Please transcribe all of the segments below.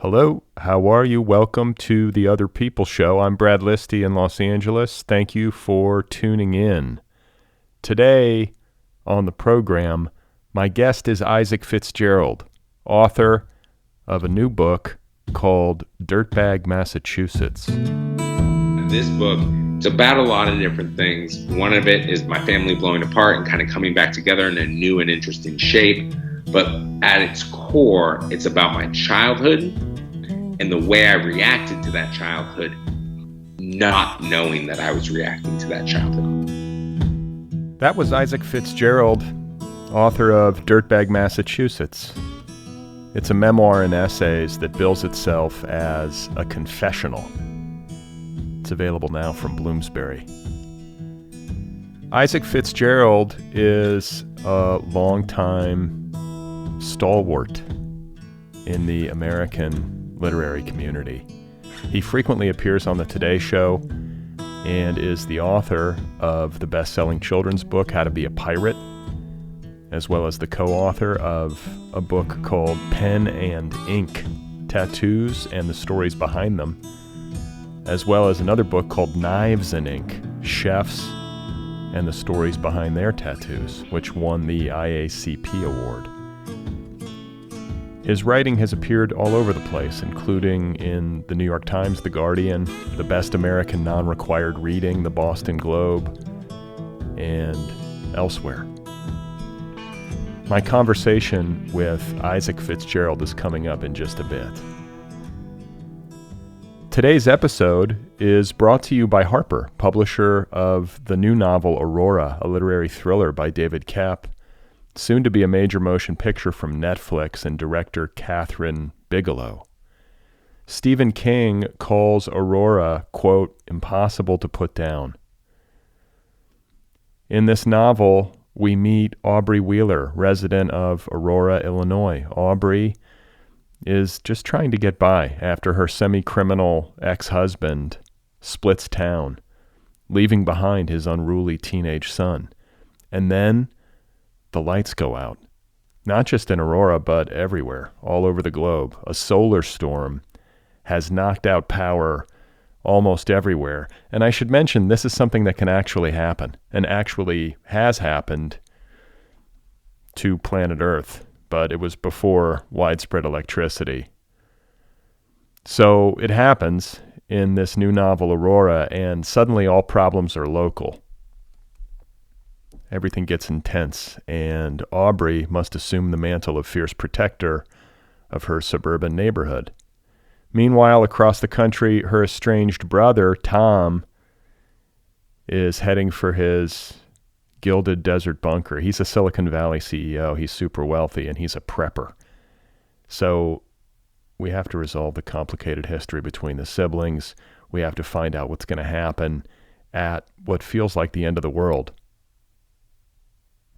Hello, how are you? Welcome to the Otherppl show. I'm Brad Listi in Los Angeles. Thank you for tuning in. Today on the program, my guest is Isaac Fitzgerald, author of a new book called Dirtbag, Massachusetts. This book, it's about a lot of different things. One of it is my family blowing apart and kind of coming back together in a new and interesting shape. But at its core, it's about my childhood and the way I reacted to that childhood, not knowing that I was reacting to that childhood. That was Isaac Fitzgerald, author of Dirtbag, Massachusetts. It's a memoir and essays that bills itself as a confessional. It's available now from Bloomsbury. Isaac Fitzgerald is a longtime stalwart in the American literary community. He frequently appears on the Today Show and is the author of the best-selling children's book, How to Be a Pirate, as well as the co-author of a book called Pen and Ink, Tattoos and the Stories Behind Them, as well as another book called Knives and Ink, Chefs and the Stories Behind Their Tattoos, which won the IACP award. His writing has appeared all over the place, including in the New York Times, The Guardian, the Best American Non-Required Reading, the Boston Globe, and elsewhere. My conversation with Isaac Fitzgerald is coming up in just a bit. Today's episode is brought to you by Harper, publisher of the new novel Aurora, a literary thriller by David Koepp, soon to be a major motion picture from Netflix, and director Kathryn Bigelow. Stephen King calls Aurora, quote, impossible to put down. In this novel, we meet Aubrey Wheeler, resident of Aurora, Illinois. Aubrey is just trying to get by after her semi-criminal ex-husband splits town, leaving behind his unruly teenage son. And then the lights go out, not just in Aurora, but everywhere, all over the globe. A solar storm has knocked out power almost everywhere. And I should mention, this is something that can actually happen, and actually has happened to planet Earth, but it was before widespread electricity. So it happens in this new novel, Aurora, and suddenly all problems are local. Everything gets intense, and Aubrey must assume the mantle of fierce protector of her suburban neighborhood. Meanwhile, across the country, her estranged brother, Tom, is heading for his gilded desert bunker. He's a Silicon Valley CEO. He's super wealthy, and he's a prepper. So we have to resolve the complicated history between the siblings. We have to find out what's going to happen at what feels like the end of the world.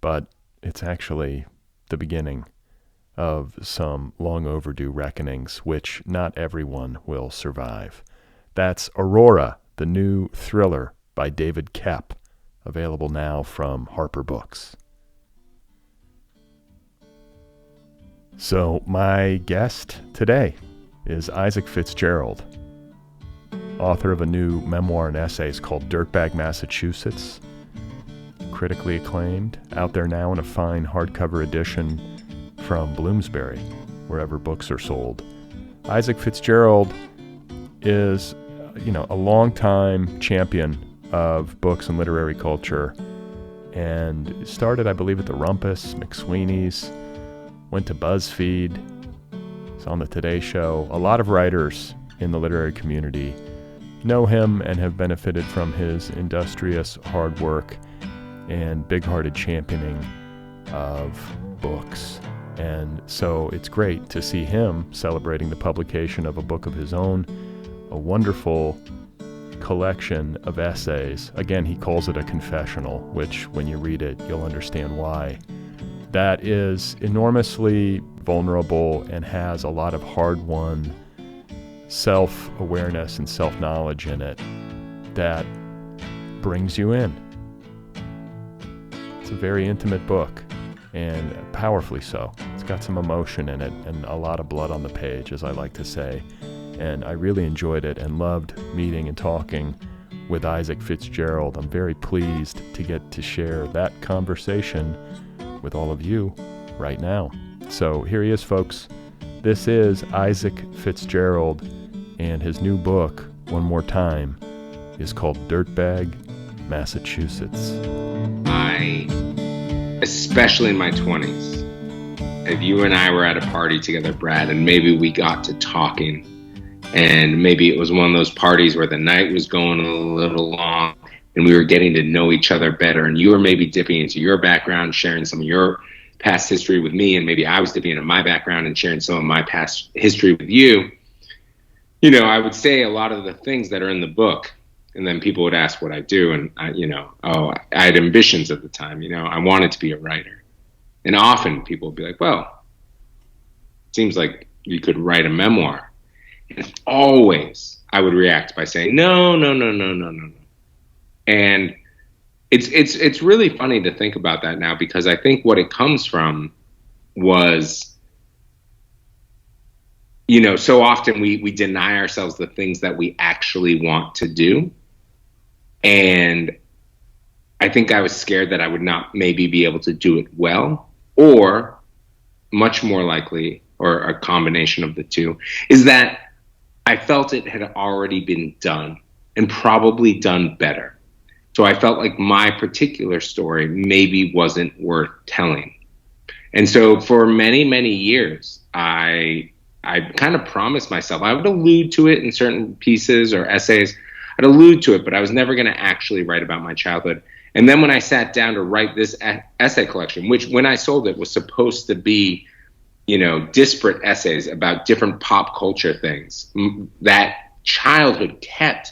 But it's actually the beginning of some long overdue reckonings, which not everyone will survive. That's Aurora, the new thriller by David Koepp, available now from Harper Books. So my guest today is Isaac Fitzgerald, author of a new memoir and essays called Dirtbag, Massachusetts, critically acclaimed, out there now in a fine hardcover edition from Bloomsbury, wherever books are sold. Isaac Fitzgerald is, a longtime champion of books and literary culture, and started, I believe, at the Rumpus, McSweeney's, went to BuzzFeed, was on the Today Show. A lot of writers in the literary community know him and have benefited from his industrious hard work and big-hearted championing of books. And so it's great to see him celebrating the publication of a book of his own, a wonderful collection of essays. Again, he calls it a confessional, which when you read it, you'll understand why. That is enormously vulnerable and has a lot of hard-won self-awareness and self-knowledge in it that brings you in. It's a very intimate book, and powerfully so. It's got some emotion in it and a lot of blood on the page, as I like to say. And I really enjoyed it and loved meeting and talking with Isaac Fitzgerald. I'm very pleased to get to share that conversation with all of you right now. So here he is, folks. This is Isaac Fitzgerald, and his new book, one more time, is called Dirtbag, Massachusetts. Especially in my 20s, if you and I were at a party together, Brad, and maybe we got to talking, and maybe it was one of those parties where the night was going a little long and we were getting to know each other better, and you were maybe dipping into your background, sharing some of your past history with me, and maybe I was dipping into my background and sharing some of my past history with you. You know, I would say a lot of the things that are in the book, and then people would ask what I do, and I had ambitions at the time. I wanted to be a writer, and often people would be like, "Well, it seems like you could write a memoir." And always I would react by saying, "No, no, no, no, no, no, no." And it's really funny to think about that now, because I think what it comes from was, so often we deny ourselves the things that we actually want to do. And I think I was scared that I would not maybe be able to do it well, or much more likely, or a combination of the two, is that I felt it had already been done, and probably done better. So I felt like my particular story maybe wasn't worth telling. And so for many, many years, I kind of promised myself, I would allude to it in certain pieces or essays. I'd allude to it, but I was never going to actually write about my childhood. And then when I sat down to write this essay collection, which when I sold it was supposed to be, disparate essays about different pop culture things, that childhood kept,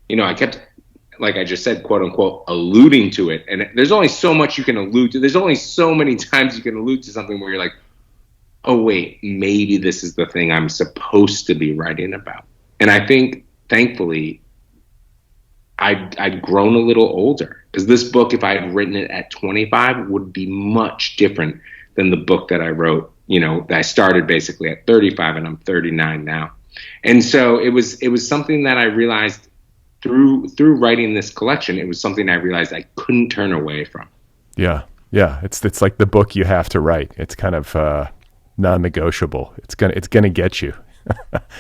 I kept, like I just said, quote unquote, alluding to it. And there's only so much you can allude to. There's only so many times you can allude to something where you're like, oh, wait, maybe this is the thing I'm supposed to be writing about. And I think, thankfully, I'd grown a little older, because this book, if I had written it at 25, would be much different than the book that I wrote, that I started basically at 35, and I'm 39 now. And so it was something that I realized through writing this collection. It was something I realized I couldn't turn away from. Yeah. It's like the book you have to write. It's kind of non-negotiable. It's gonna get you.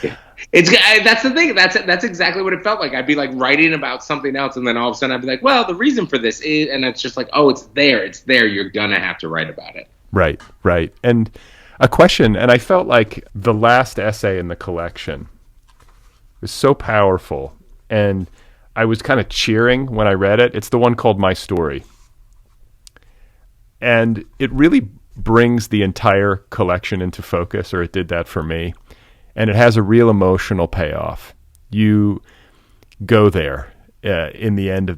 Yeah. That's the thing. That's exactly what it felt like. I'd be like writing about something else, and then all of a sudden I'd be like, well, the reason for this is, and it's just like, oh, it's there. You're gonna have to write about it. Right. And a question, and I felt like the last essay in the collection was so powerful, and I was kind of cheering when I read it. It's the one called My Story. And it really brings the entire collection into focus, or it did that for me. And it has a real emotional payoff. You go there at the end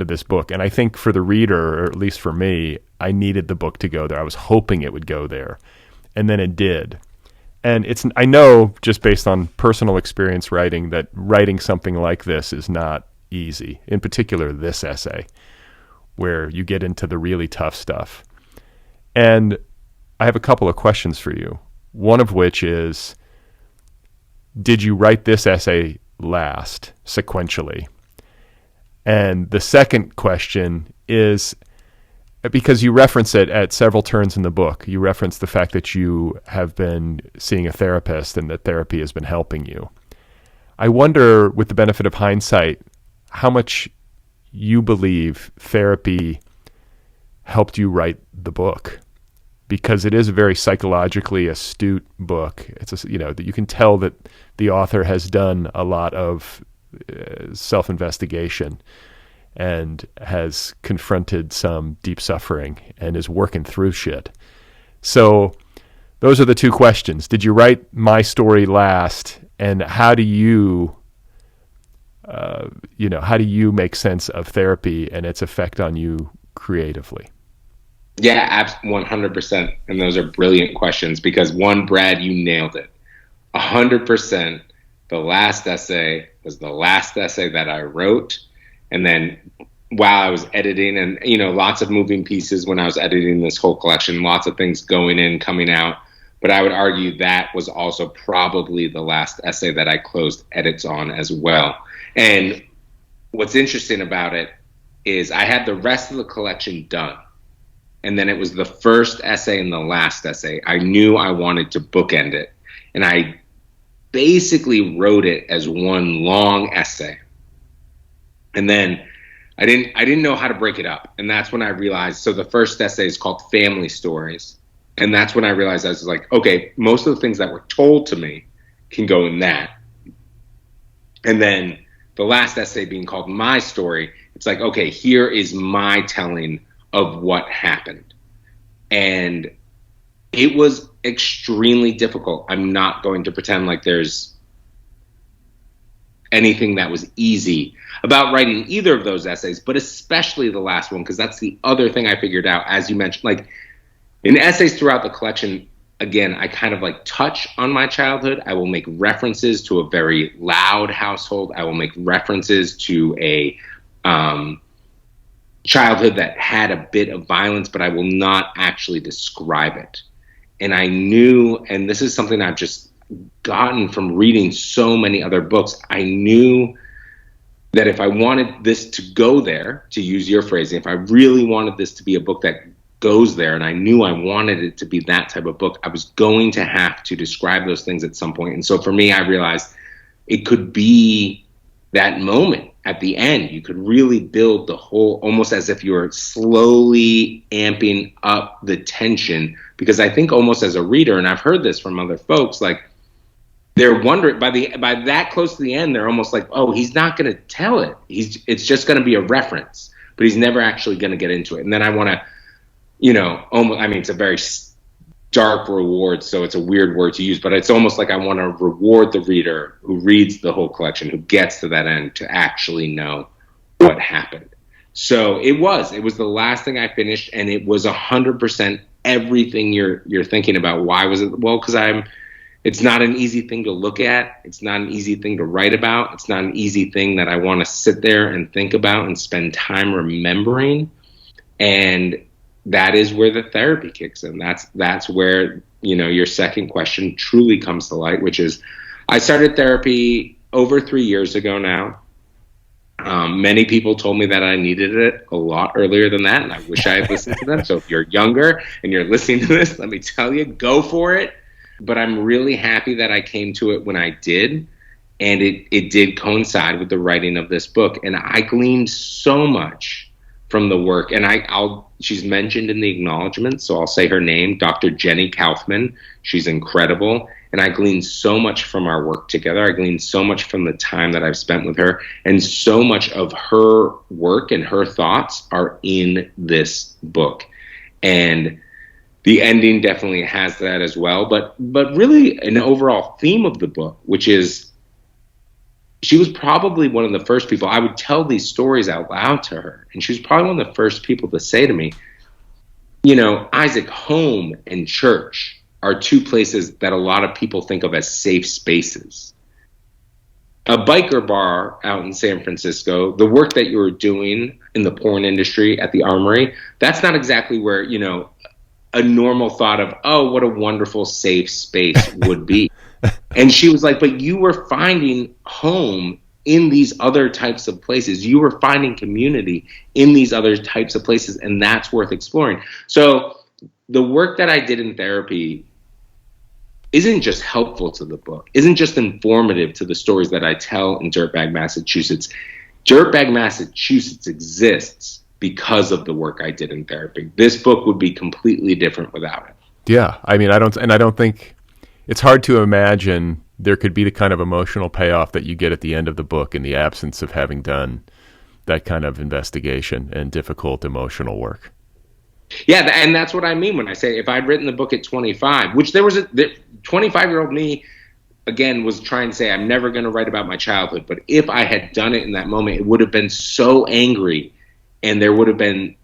of this book. And I think for the reader, or at least for me, I needed the book to go there. I was hoping it would go there. And then it did. And I know, just based on personal experience writing, that writing something like this is not easy. In particular, this essay, where you get into the really tough stuff. And I have a couple of questions for you. One of which is, did you write this essay last, sequentially? And the second question is, because you reference it at several turns in the book, you reference the fact that you have been seeing a therapist and that therapy has been helping you. I wonder, with the benefit of hindsight, how much you believe therapy helped you write the book, because it is a very psychologically astute book. It's that you can tell that the author has done a lot of self-investigation and has confronted some deep suffering and is working through shit. So those are the two questions. Did you write My Story last, and how do you make sense of therapy and its effect on you creatively? Yeah, 100%. And those are brilliant questions, because one, Brad, you nailed it. 100%. The last essay was the last essay that I wrote. And then while I was editing, and, lots of moving pieces when I was editing this whole collection, lots of things going in, coming out. But I would argue that was also probably the last essay that I closed edits on as well. And what's interesting about it is I had the rest of the collection done. And then it was the first essay and the last essay. I knew I wanted to bookend it. And I basically wrote it as one long essay. And then I didn't know how to break it up. And that's when I realized, so the first essay is called Family Stories. And that's when I realized I was like, okay, most of the things that were told to me can go in that. And then the last essay being called My Story, it's like, okay, here is my telling of what happened. And it was extremely difficult. I'm not going to pretend like there's anything that was easy about writing either of those essays, but especially the last one, because that's the other thing I figured out, as you mentioned, like in essays throughout the collection, again, I kind of like touch on my childhood. I will make references to a very loud household. I will make references to a childhood that had a bit of violence, but I will not actually describe it. And I knew, and this is something I've just gotten from reading so many other books, I knew that if I wanted this to go there, to use your phrasing, if I really wanted this to be a book that goes there, and I knew I wanted it to be that type of book, I was going to have to describe those things at some point. And so for me, I realized it could be that moment at the end. You could really build the whole, almost as if you were slowly amping up the tension, because I think almost as a reader, and I've heard this from other folks, like they're wondering by that close to the end, they're almost like, oh, he's not going to tell it. It's just going to be a reference, but he's never actually going to get into it. And then I want to, almost, I mean, it's a very dark reward, so it's a weird word to use, but it's almost like I want to reward the reader who reads the whole collection, who gets to that end, to actually know what happened. So it was the last thing I finished, and it was 100% everything you're thinking about. Why was it? Well, because it's not an easy thing to look at. It's not an easy thing to write about. It's not an easy thing that I want to sit there and think about and spend time remembering. And that is where the therapy kicks in. That's where, your second question truly comes to light, which is I started therapy over 3 years ago now. Many people told me that I needed it a lot earlier than that, and I wish I had listened to them. So if you're younger and you're listening to this, let me tell you, go for it. But I'm really happy that I came to it when I did, and it did coincide with the writing of this book. And I gleaned so much from the work, and she's mentioned in the acknowledgement, so I'll say her name, Dr. Jenny Kaufman. She's incredible, and I gleaned so much from our work together. I gleaned so much from the time that I've spent with her, and so much of her work and her thoughts are in this book. And the ending definitely has that as well, but really an overall theme of the book, which is she was probably one of the first people. I would tell these stories out loud to her, and she was probably one of the first people to say to me, Isaac, home and church are two places that a lot of people think of as safe spaces. A biker bar out in San Francisco, the work that you were doing in the porn industry at the Armory, that's not exactly where, a normal thought of, oh, what a wonderful safe space would be. And she was like, but you were finding home in these other types of places. You were finding community in these other types of places, and that's worth exploring. So the work that I did in therapy isn't just helpful to the book, isn't just informative to the stories that I tell in Dirtbag, Massachusetts. Dirtbag, Massachusetts exists because of the work I did in therapy. This book would be completely different without it. Yeah, I mean, I don't think it's hard to imagine there could be the kind of emotional payoff that you get at the end of the book in the absence of having done that kind of investigation and difficult emotional work. Yeah, and that's what I mean when I say if I'd written the book at 25, which there was a 25-year-old me, again, was trying to say I'm never going to write about my childhood. But if I had done it in that moment, it would have been so angry, and there would have been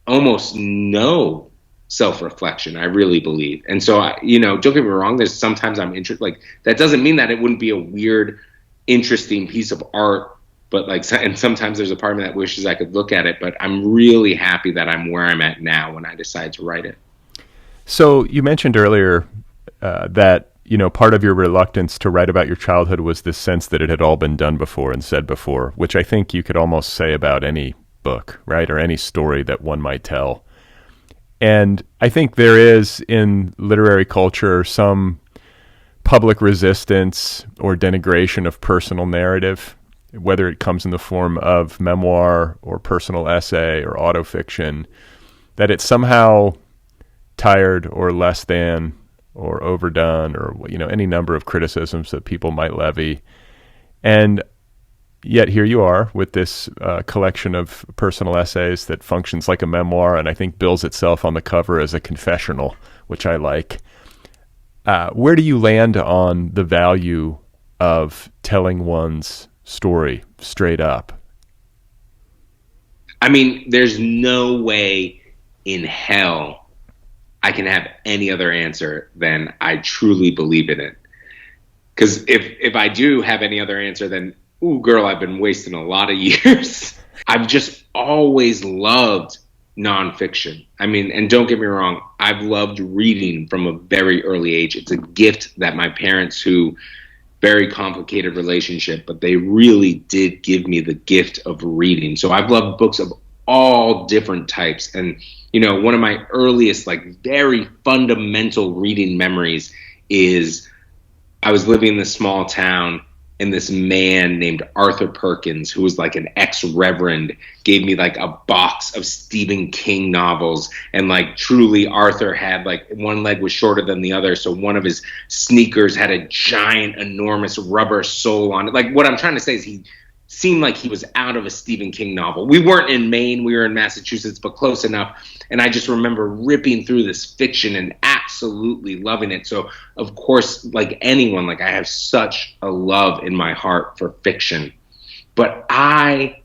almost no self-reflection, I really believe. And so, don't get me wrong, there's sometimes I'm interested, like, that doesn't mean that it wouldn't be a weird, interesting piece of art, but and sometimes there's a part of me that wishes I could look at it, but I'm really happy that I'm where I'm at now when I decide to write it. So you mentioned earlier that part of your reluctance to write about your childhood was this sense that it had all been done before and said before, which I think you could almost say about any book, right, or any story that one might tell. And I think there is in literary culture some public resistance or denigration of personal narrative, whether it comes in the form of memoir or personal essay or autofiction, that it's somehow tired or less than or overdone or any number of criticisms that people might levy. And yet here you are with this collection of personal essays that functions like a memoir and I think bills itself on the cover as a confessional, which I like. Where do you land on the value of telling one's story straight up? I mean, there's no way in hell I can have any other answer than I truly believe in it. Because if I do have any other answer, then, ooh, girl, I've been wasting a lot of years. I've just always loved nonfiction. I mean, and don't get me wrong, I've loved reading from a very early age. It's a gift that my parents, who very complicated relationship, but they really did give me the gift of reading. So I've loved books of all different types. And, one of my earliest, very fundamental reading memories is I was living in this small town and this man named Arthur Perkins, who was an ex-reverend, gave me a box of Stephen King novels. And truly Arthur had one leg was shorter than the other. So one of his sneakers had a giant, enormous rubber sole on it. What I'm trying to say is he seemed like he was out of a Stephen King novel. We weren't in Maine, we were in Massachusetts, but close enough. And I just remember ripping through this fiction and absolutely loving it. So of course, like anyone, I have such a love in my heart for fiction. But I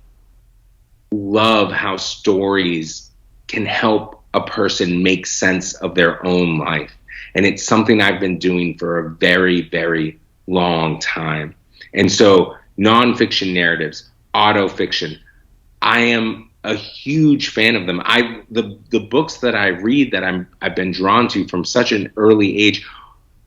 love how stories can help a person make sense of their own life. And it's something I've been doing for a very, very long time. And so nonfiction narratives, autofiction, I am a huge fan of them. The books that I read that I've been drawn to from such an early age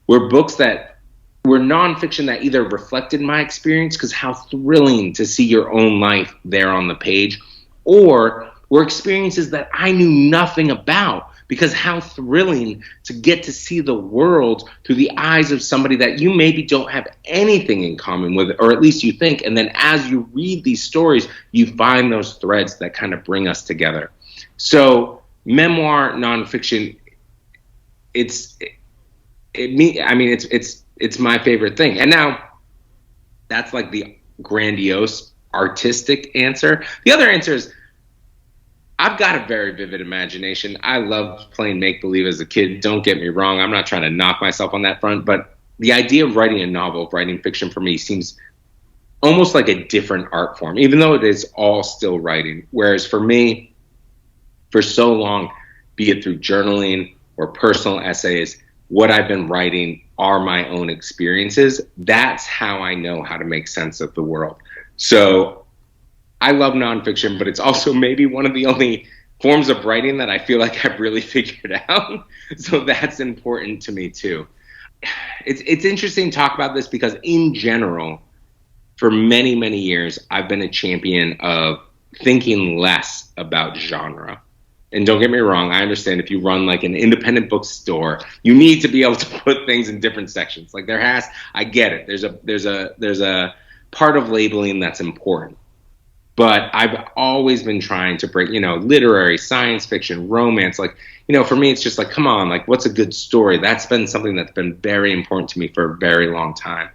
were books that were nonfiction that either reflected my experience, because how thrilling to see your own life there on the page, or were experiences that I knew nothing about, because how thrilling to get to see the world through the eyes of somebody that you maybe don't have anything in common with, or at least you think. And then as you read these stories, you find those threads that kind of bring us together. So memoir, nonfiction, it's my favorite thing. And now that's the grandiose artistic answer. The other answer is, I've got a very vivid imagination. I loved playing make-believe as a kid. Don't get me wrong. I'm not trying to knock myself on that front, but the idea of writing a novel, of writing fiction, for me seems almost like a different art form, even though it is all still writing. Whereas for me, for so long, be it through journaling or personal essays, what I've been writing are my own experiences. That's how I know how to make sense of the world. So I love nonfiction, but it's also maybe one of the only forms of writing that I feel like I've really figured out. So that's important to me too. It's interesting to talk about this because in general, for many, many years, I've been a champion of thinking less about genre. And don't get me wrong, I understand if you run an independent bookstore, you need to be able to put things in different sections. I get it. There's a part of labeling that's important. But I've always been trying to break, literary, science fiction, romance. For me, it's just come on, what's a good story? That's been something that's been very important to me for a very long time.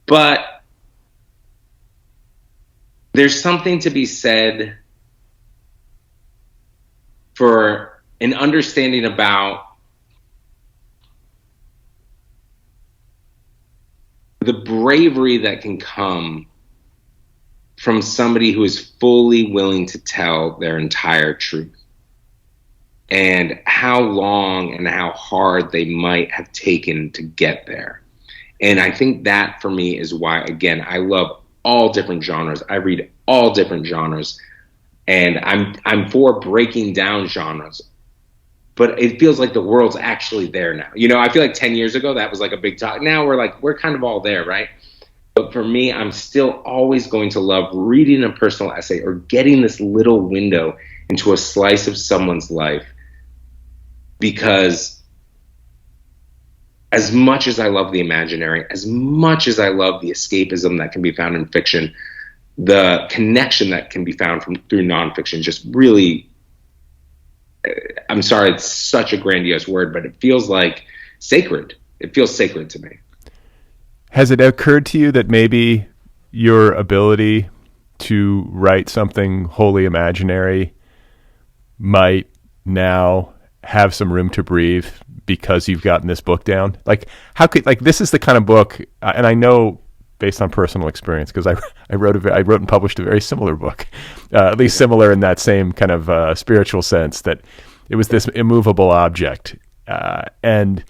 But there's something to be said for an understanding about the bravery that can come from somebody who is fully willing to tell their entire truth, and how long and how hard they might have taken to get there. And I think that for me is why, again, I love all different genres. I read all different genres, and I'm for breaking down genres. but it feels like the world's actually there now. I feel like 10 years ago, that was like a big talk. Now we're kind of all there, right? But for me, I'm still always going to love reading a personal essay or getting this little window into a slice of someone's life, because as much as I love the imaginary, as much as I love the escapism that can be found in fiction, the connection that can be found through nonfiction just really, I'm sorry, it's such a grandiose word, but it feels like sacred. It feels sacred to me. Has it occurred to you that maybe your ability to write something wholly imaginary might now have some room to breathe because you've gotten this book down? This is the kind of book, and I know based on personal experience, because I wrote and published a very similar book, at least similar in that same kind of spiritual sense, that it was this immovable object. And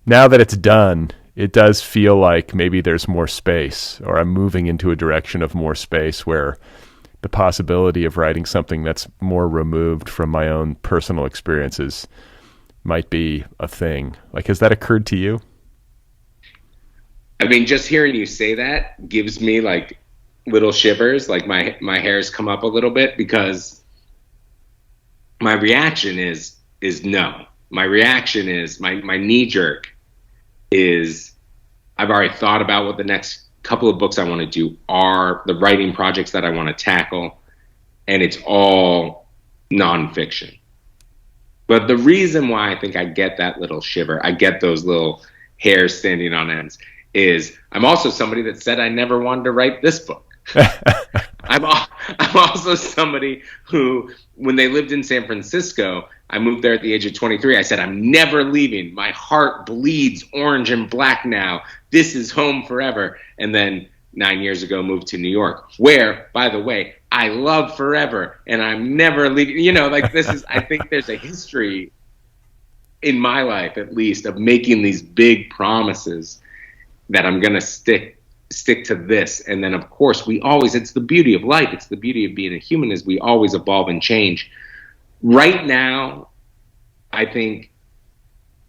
now that it's done, it does feel like maybe there's more space, or I'm moving into a direction of more space where the possibility of writing something that's more removed from my own personal experiences might be a thing. Has that occurred to you? I mean, just hearing you say that gives me little shivers, my hairs come up a little bit, because my reaction is no. My reaction is, my knee jerk is, I've already thought about what the next couple of books I want to do are, the writing projects that I want to tackle, and it's all nonfiction. But the reason why I think I get that little shiver, I get those little hairs standing on ends, is I'm also somebody that said I never wanted to write this book. I'm also somebody who, when they lived in San Francisco, I moved there at the age of 23. I said, I'm never leaving. My heart bleeds orange and black now. This is home forever. And then 9 years ago, moved to New York, where, by the way, I love forever, and I'm never leaving. I think there's a history in my life, at least, of making these big promises that I'm going to stick to this. And then, of course, it's the beauty of life. It's the beauty of being a human, is we always evolve and change. Right now, I think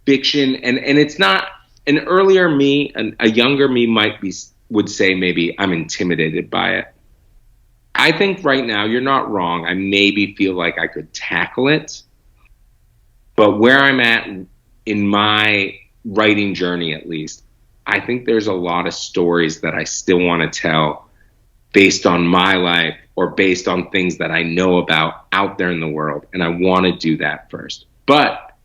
fiction, and it's not, an earlier me, a younger me would say maybe I'm intimidated by it. I think right now, you're not wrong. I maybe feel like I could tackle it. But where I'm at in my writing journey, at least, I think there's a lot of stories that I still want to tell based on my life, or based on things that I know about out there in the world. And I want to do that first. But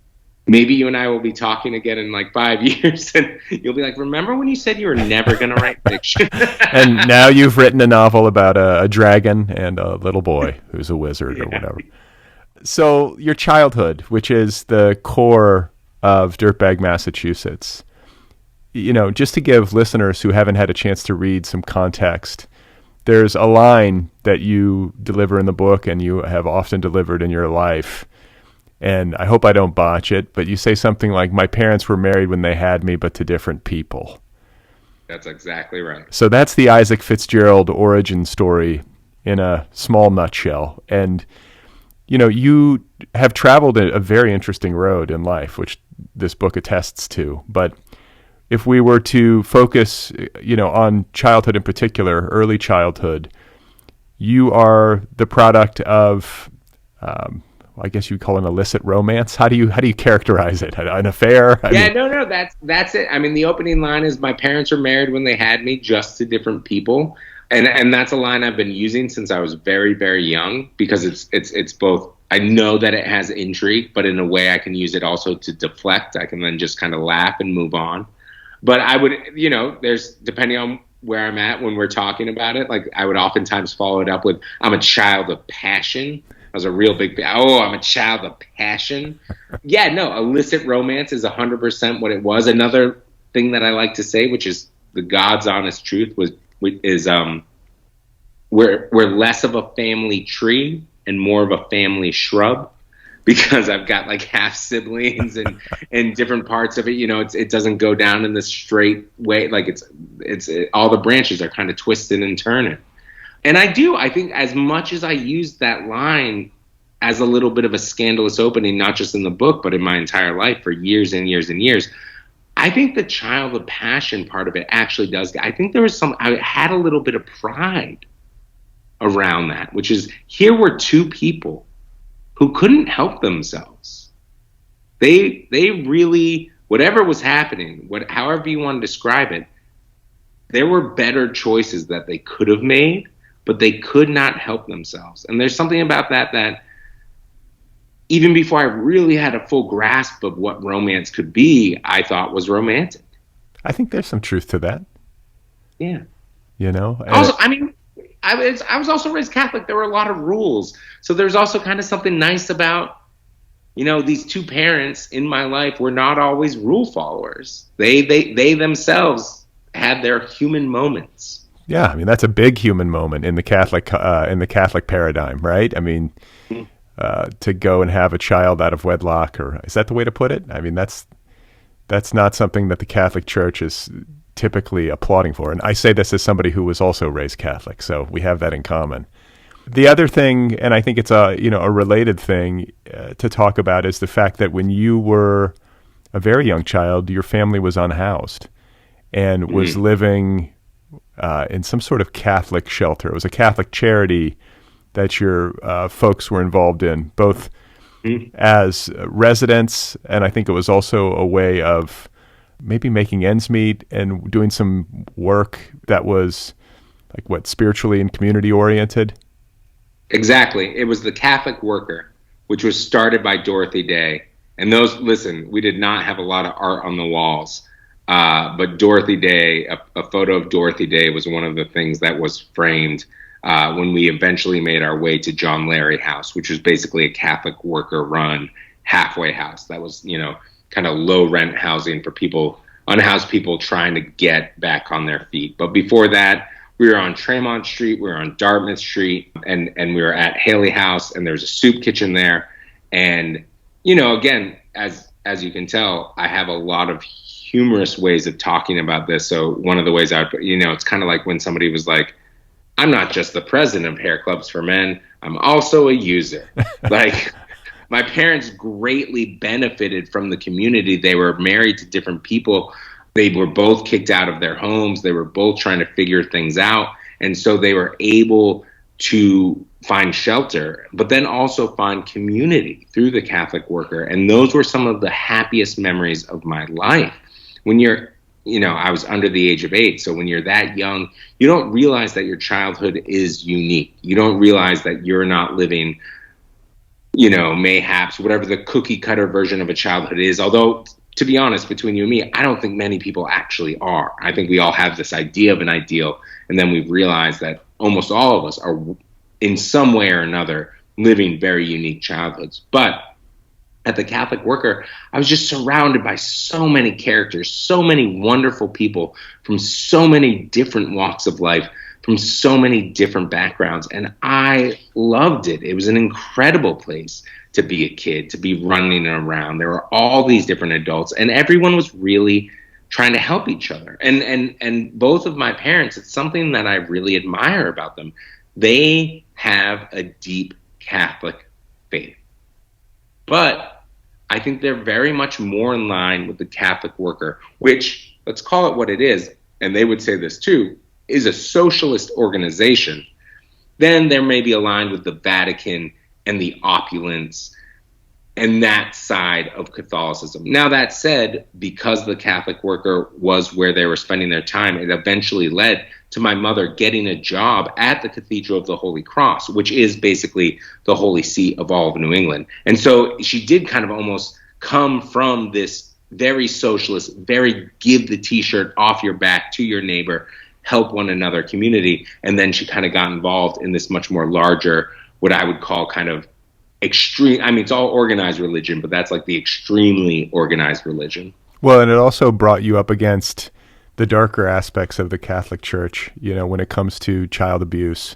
maybe you and I will be talking again in 5 years, and you'll be like, remember when you said you were never going to write fiction? And now you've written a novel about a dragon and a little boy who's a wizard or whatever. So your childhood, which is the core of Dirtbag, Massachusetts, just to give listeners who haven't had a chance to read some context, there's a line that you deliver in the book, and you have often delivered in your life, and I hope I don't botch it, but you say something like, my parents were married when they had me, but to different people. That's exactly right. So that's the Isaac Fitzgerald origin story in a small nutshell. And, you have traveled a very interesting road in life, which this book attests to. But if we were to focus, on childhood in particular, early childhood, you are the product of, I guess you'd call it an illicit romance. How do you characterize it? An affair? No, that's it. I mean, the opening line is, my parents were married when they had me, just to different people. And that's a line I've been using since I was very, very young, because it's both, I know that it has intrigue, but in a way I can use it also to deflect. I can then just kind of laugh and move on. But I would, there's, depending on where I'm at when we're talking about it, I would oftentimes follow it up with, I'm a child of passion. I was a real big, I'm a child of passion. Yeah, no, illicit romance is 100% what it was. Another thing that I like to say, which is the God's honest truth, is we're less of a family tree and more of a family shrub, because I've got half siblings and different parts of it. It doesn't go down in this straight way. It's all the branches are kind of twisted and turning. And I think as much as I use that line as a little bit of a scandalous opening, not just in the book, but in my entire life for years and years and years. I think the child of passion part of it actually does. I think I had a little bit of pride around that, which is, here were two people who couldn't help themselves. They really, whatever was happening, however you want to describe it, there were better choices that they could have made, but they could not help themselves. And there's something about that even before I really had a full grasp of what romance could be, I thought was romantic. I think there's some truth to that. Yeah. You know? Also, I mean, I was also raised Catholic. There were a lot of rules. So there's also kind of something nice about, you know, these two parents in my life were not always rule followers. They themselves had their human moments. Yeah, I mean, that's a big human moment in the Catholic paradigm, right? I mean, to go and have a child out of wedlock, or is that the way to put it? I mean, that's not something that the Catholic Church is typically applauding for. And I say this as somebody who was also raised Catholic, so we have that in common. The other thing, and I think it's a related thing to talk about, is the fact that when you were a very young child, your family was unhoused and was living in some sort of Catholic shelter. It was a Catholic charity that your folks were involved in, both as residents, and I think it was also a way of maybe making ends meet and doing some work that was spiritually and community oriented. Exactly. It was the Catholic Worker, which was started by Dorothy Day. And we did not have a lot of art on the walls. But Dorothy Day, a photo of Dorothy Day was one of the things that was framed when we eventually made our way to John Larry House, which was basically a Catholic worker run halfway house. That was, kind of low rent housing for unhoused people trying to get back on their feet. But before that, we were on Tremont Street, we were on Dartmouth Street, and we were at Haley House, and there's a soup kitchen there. And, again, as you can tell, I have a lot of humorous ways of talking about this. So one of the ways it's kind of like when somebody was like, I'm not just the president of Hair Clubs for Men, I'm also a user. My parents greatly benefited from the community. They were married to different people. They were both kicked out of their homes. They were both trying to figure things out. And so they were able to find shelter, but then also find community through the Catholic Worker. And those were some of the happiest memories of my life. When you're, I was under the age of 8. So when you're that young, you don't realize that your childhood is unique. You don't realize that you're not living, mayhaps whatever the cookie cutter version of a childhood is. Although, to be honest, between you and me, I don't think many people actually are. I think we all have this idea of an ideal, and then we've realized that almost all of us are, in some way or another, living very unique childhoods. But at the Catholic Worker, I was just surrounded by so many characters, so many wonderful people from so many different walks of life, from so many different backgrounds, and I loved it. It was an incredible place to be a kid, to be running around. There were all these different adults, and everyone was really trying to help each other. And both of my parents, it's something that I really admire about them. They have a deep Catholic faith. But I think they're very much more in line with the Catholic Worker, which, let's call it what it is, and they would say this too, is a socialist organization. Then there may be aligned with the Vatican and the opulence and that side of Catholicism. Now, that said, because the Catholic Worker was where they were spending their time, it eventually led to my mother getting a job at the Cathedral of the Holy Cross, which is basically the holy see of all of New England. And so she did kind of almost come from this very socialist, very give the t-shirt off your back to your neighbor, help one another community. And then she kind of got involved in this much more larger, what I would call kind of extreme. I mean, it's all organized religion, but that's like the extremely organized religion. Well, and it also brought you up against the darker aspects of the Catholic Church, when it comes to child abuse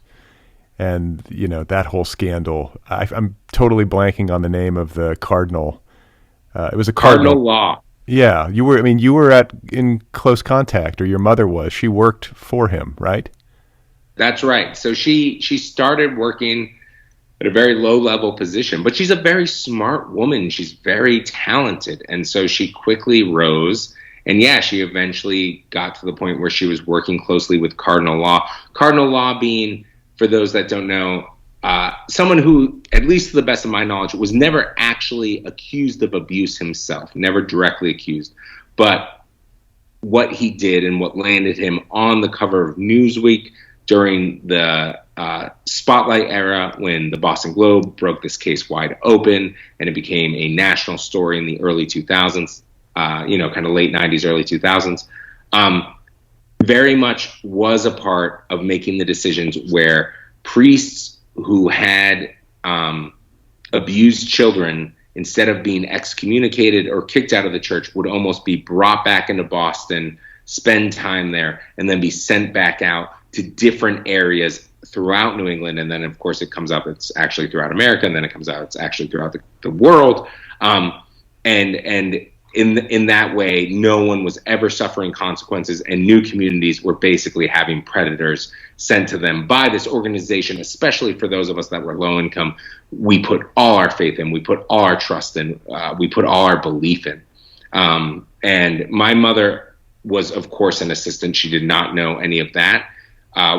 and, that whole scandal. I'm totally blanking on the name of the cardinal. It was a cardinal law. Yeah, you were in close contact, or your mother was. She worked for him, right? That's right. So she started working at a very low level position. But she's a very smart woman. She's very talented. And so she quickly rose. And yeah, she eventually got to the point where she was working closely with cardinal law. Cardinal law being, for those that don't know, someone who, at least to the best of my knowledge, was never actually accused of abuse himself, never directly accused. But what he did and what landed him on the cover of Newsweek during the Spotlight era, when the Boston Globe broke this case wide open and it became a national story in the early 2000s, kind of late 90s, early 2000s, very much was a part of making the decisions where priests who had abused children, instead of being excommunicated or kicked out of the church, would almost be brought back into Boston, spend time there, and then be sent back out to different areas throughout New England. And then, of course, it comes up, it's actually throughout America, and then it comes out, it's actually throughout the world. And in that way, no one was ever suffering consequences, and new communities were basically having predators sent to them by this organization, especially for those of us that were low income. We put all our faith in, we put all our trust in, we put all our belief in. And my mother was, of course, an assistant. She did not know any of that,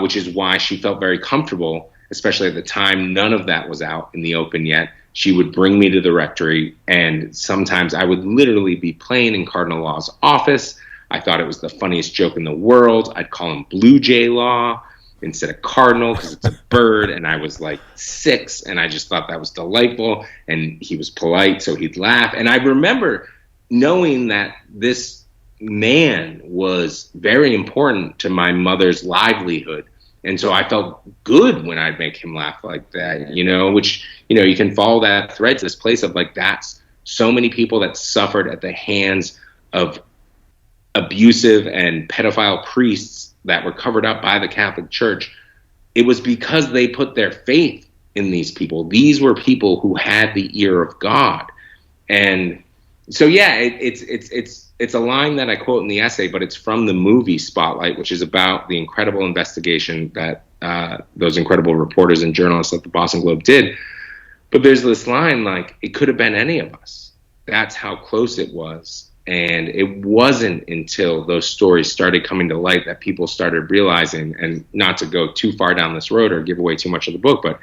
which is why she felt very comfortable, especially at the time. None of that was out in the open yet. She would bring me to the rectory, and sometimes I would literally be playing in Cardinal Law's office. I thought it was the funniest joke in the world. I'd call him Blue Jay Law instead of Cardinal because it's a bird, and I was like 6, and I just thought that was delightful, and he was polite, so he'd laugh. And I remember knowing that this man was very important to my mother's livelihood. And so I felt good when I'd make him laugh like that, which, you can follow that thread to this place of like, that's so many people that suffered at the hands of abusive and pedophile priests that were covered up by the Catholic Church. It was because they put their faith in these people. These were people who had the ear of God. And so, yeah, it's a line that I quote in the essay, but it's from the movie Spotlight, which is about the incredible investigation that those incredible reporters and journalists at the Boston Globe did. But there's this line, like, it could have been any of us. That's how close it was. And it wasn't until those stories started coming to light that people started realizing, and not to go too far down this road or give away too much of the book, but,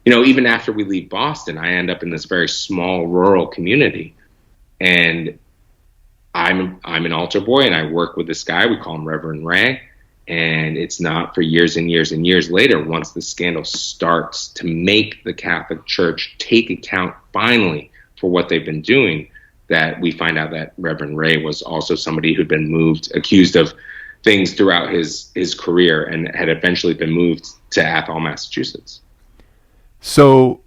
even after we leave Boston, I end up in this very small rural community. And I'm an altar boy, and I work with this guy. We call him Reverend Ray. And it's not for years and years and years later, once the scandal starts to make the Catholic Church take account finally for what they've been doing, that we find out that Reverend Ray was also somebody who'd been accused of things throughout his career, and had eventually been moved to Athol, Massachusetts. So,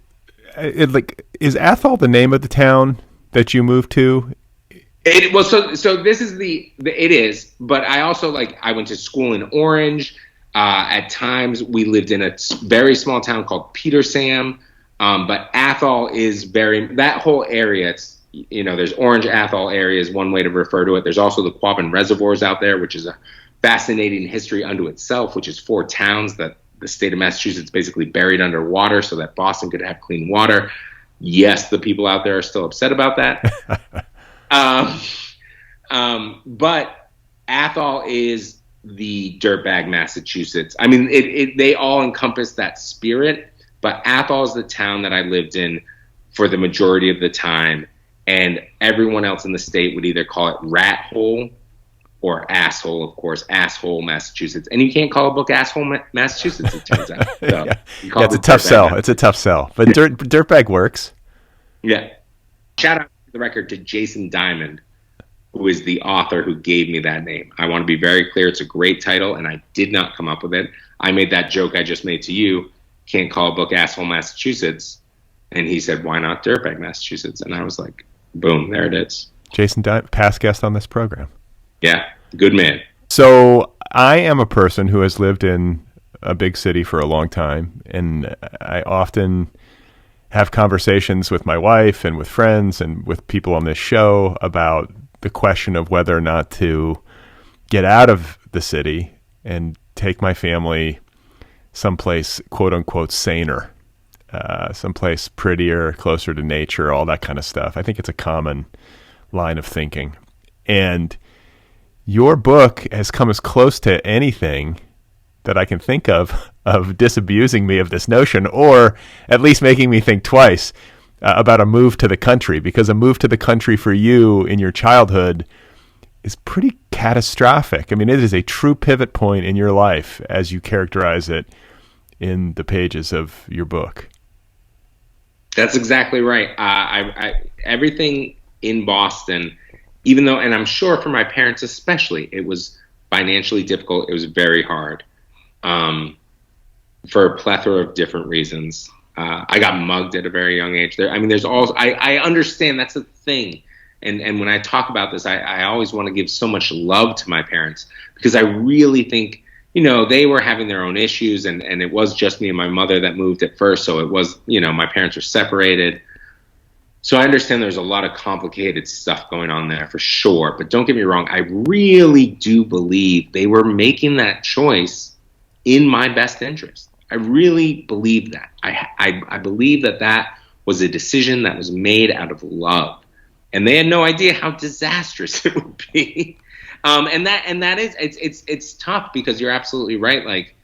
is Athol the name of the town that you moved to? So this is it is, but I also I went to school in Orange. At times we lived in a very small town called Petersam. But Athol is that whole area. It's, there's Orange Athol area is one way to refer to it. There's also the Quabbin Reservoirs out there, which is a fascinating history unto itself, which is 4 towns that the state of Massachusetts basically buried underwater so that Boston could have clean water. Yes, the people out there are still upset about that. But Athol is the dirtbag Massachusetts. I mean, they all encompass that spirit, but Athol is the town that I lived in for the majority of the time. And everyone else in the state would either call it rat hole or asshole, of course, asshole Massachusetts. And you can't call a book asshole Massachusetts, it turns out. So it's a tough sell. It's a tough sell, but dirtbag works. Yeah. Shout out for the record to Jason Diamond, who is the author who gave me that name. I want to be very clear. It's a great title, and I did not come up with it. I made that joke I just made to you. Can't call a book asshole Massachusetts. And he said, why not dirtbag Massachusetts? And I was like, boom, there it is. Jason Diamond, past guest on this program. Yeah, good man. So I am a person who has lived in a big city for a long time, and I often have conversations with my wife and with friends and with people on this show about the question of whether or not to get out of the city and take my family someplace, quote unquote, saner. someplace prettier, closer to nature, all that kind of stuff. I think it's a common line of thinking. And your book has come as close to anything that I can think of disabusing me of this notion, or at least making me think twice about a move to the country, because a move to the country for you in your childhood is pretty catastrophic. I mean, it is a true pivot point in your life, as you characterize it in the pages of your book. That's exactly right. Everything in Boston, even though, and I'm sure for my parents especially, it was financially difficult. It was very hard for a plethora of different reasons. I got mugged at a very young age. There's also, I understand that's a thing. And when I talk about this, I always want to give so much love to my parents, because I really think, they were having their own issues, and it was just me and my mother that moved at first. So it was, my parents were separated. So I understand there's a lot of complicated stuff going on there for sure. But don't get me wrong, I really do believe they were making that choice in my best interest. I really believe that. I believe that was a decision that was made out of love. And they had no idea how disastrous it would be. It's tough, because you're absolutely right. Like,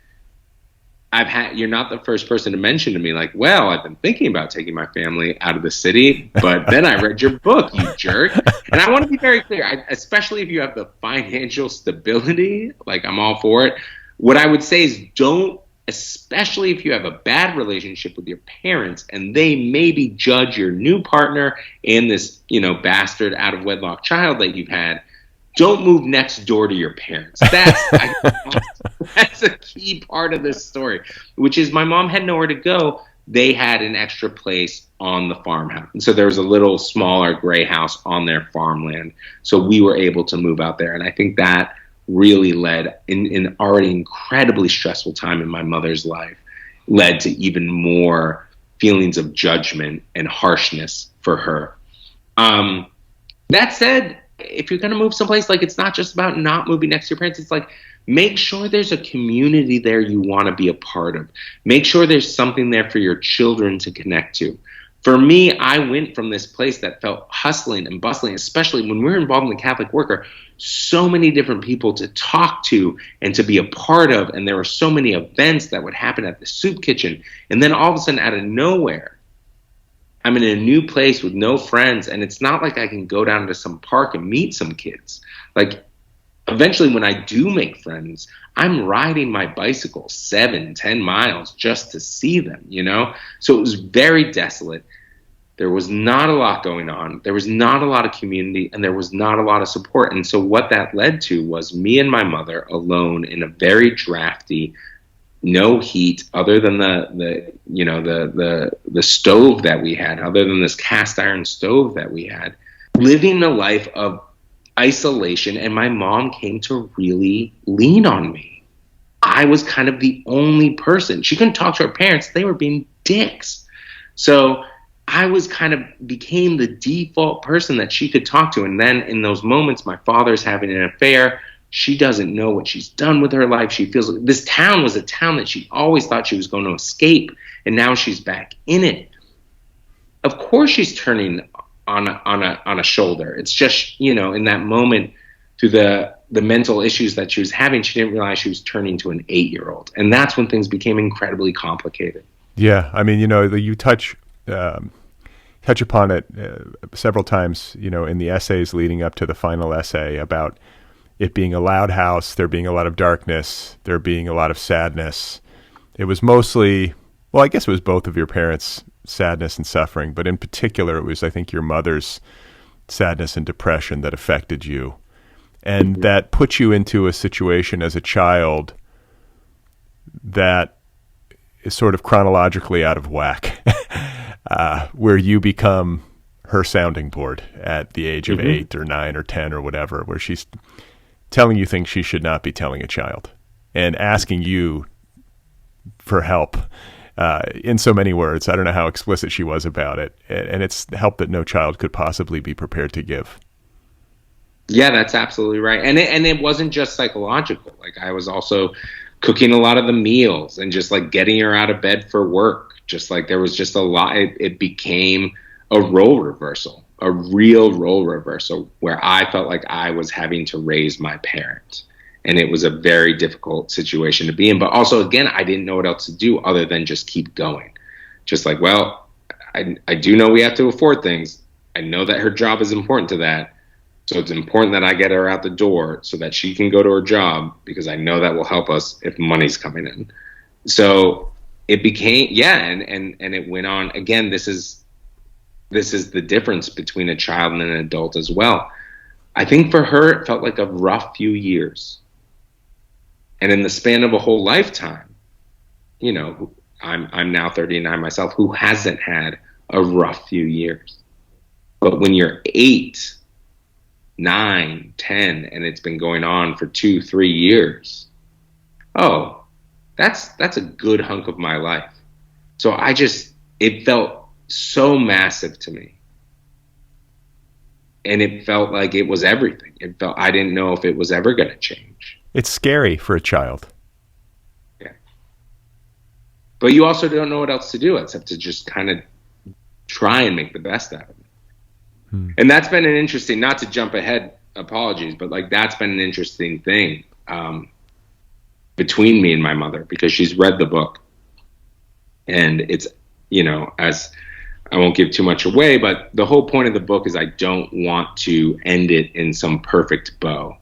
you're not the first person to mention to me, like, well, I've been thinking about taking my family out of the city, but then I read your book, you jerk. And I want to be very clear, especially if you have the financial stability, like, I'm all for it. What I would say is don't, especially if you have a bad relationship with your parents and they maybe judge your new partner and this, bastard out of wedlock child that you've had, don't move next door to your parents. That's a key part of this story, which is my mom had nowhere to go. They had an extra place on the farmhouse. And so there was a little smaller gray house on their farmland. So we were able to move out there. And I think that really led, in an already incredibly stressful time in my mother's life, led to even more feelings of judgment and harshness for her. That said, if you're going to move someplace, like, it's not just about not moving next to your parents. It's like, make sure there's a community there you want to be a part of. Make sure there's something there for your children to connect to. For me, I went from this place that felt hustling and bustling, especially when we were involved in the Catholic Worker, so many different people to talk to and to be a part of. And there were so many events that would happen at the soup kitchen. And then all of a sudden, out of nowhere, I'm in a new place with no friends. And it's not like I can go down to some park and meet some kids. Like, eventually, when I do make friends, I'm riding my bicycle 7-10 miles just to see them, So it was very desolate. There was not a lot going on. There was not a lot of community, and there was not a lot of support. And so what that led to was me and my mother alone in a very drafty, no heat other than the stove that we had, other than this cast iron stove that we had, living a life of isolation. And my mom came to really lean on me. I was kind of the only person. She couldn't talk to her parents. They were being dicks. So I was became the default person that she could talk to. And then in those moments, my father's having an affair. She doesn't know what she's done with her life. She feels like this town was a town that she always thought she was going to escape. And now she's back in it. Of course she's turning on a shoulder. It's just, in that moment, through the mental issues that she was having, she didn't realize she was turning to an 8-year-old. And that's when things became incredibly complicated. Yeah. I mean, you touch upon it several times, in the essays leading up to the final essay about it being a loud house, there being a lot of darkness, there being a lot of sadness. It was mostly, well, I guess it was both of your parents' sadness and suffering, but in particular, it was, I think, your mother's sadness and depression that affected you. And that put you into a situation as a child that is sort of chronologically out of whack, where you become her sounding board at the age of 8 or 9 or 10 or whatever, where she's telling you things she should not be telling a child and asking you for help in so many words. I don't know how explicit she was about it. And it's help that no child could possibly be prepared to give. Yeah, that's absolutely right. And it wasn't just psychological. Like, I was also cooking a lot of the meals and just like getting her out of bed for work Just like there was just a lot, it became a role reversal, a real role reversal, where I felt like I was having to raise my parent. And it was a very difficult situation to be in. But also, again, I didn't know what else to do other than just keep going. Just like, well, I do know we have to afford things. I know that her job is important to that. So it's important that I get her out the door so that she can go to her job, because I know that will help us if money's coming in. So it became, and it went on. Again, this is the difference between a child and an adult as well. I think for her, it felt like a rough few years. And in the span of a whole lifetime, you know, I'm now 39 myself, who hasn't had a rough few years. But when you're 8, 9, 10, and it's been going on for 2, 3 years, that's a good hunk of my life. So it felt so massive to me. And it felt like it was everything. I didn't know if it was ever going to change. It's scary for a child. Yeah. But you also don't know what else to do except to just kind of try and make the best out of it. And that's been an interesting, not to jump ahead, apologies, but like that's been an interesting thing between me and my mother, because she's read the book. And it's, you know, as I won't give too much away, but the whole point of the book is I don't want to end it in some perfect bow.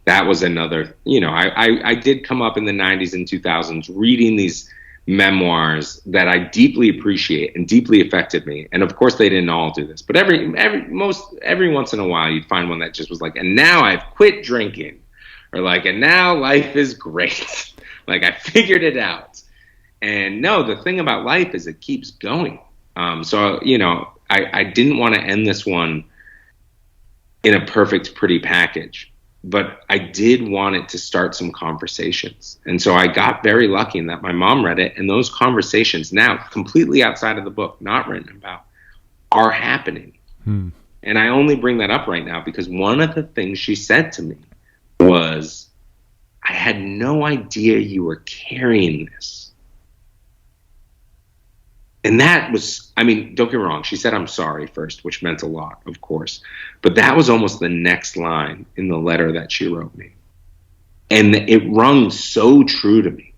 That was another, you know, I did come up in the 90s and 2000s reading these memoirs that I deeply appreciate and deeply affected me. And of course they didn't all do this, but every once in a while you'd find one that just was like, and now I've quit drinking, or like, and now life is great. Like I figured it out. And no, the thing about life is it keeps going. So, you know, I didn't want to end this one in a perfect, pretty package, but I did want it to start some conversations. And so I got very lucky in that my mom read it, and those conversations now, completely outside of the book, not written about, are happening. And I only bring that up right now because one of the things she said to me was, I had no idea you were carrying this. And that was, I mean, don't get me wrong. She said, I'm sorry first, which meant a lot, of course. But that was almost the next line in the letter that she wrote me. And it rung so true to me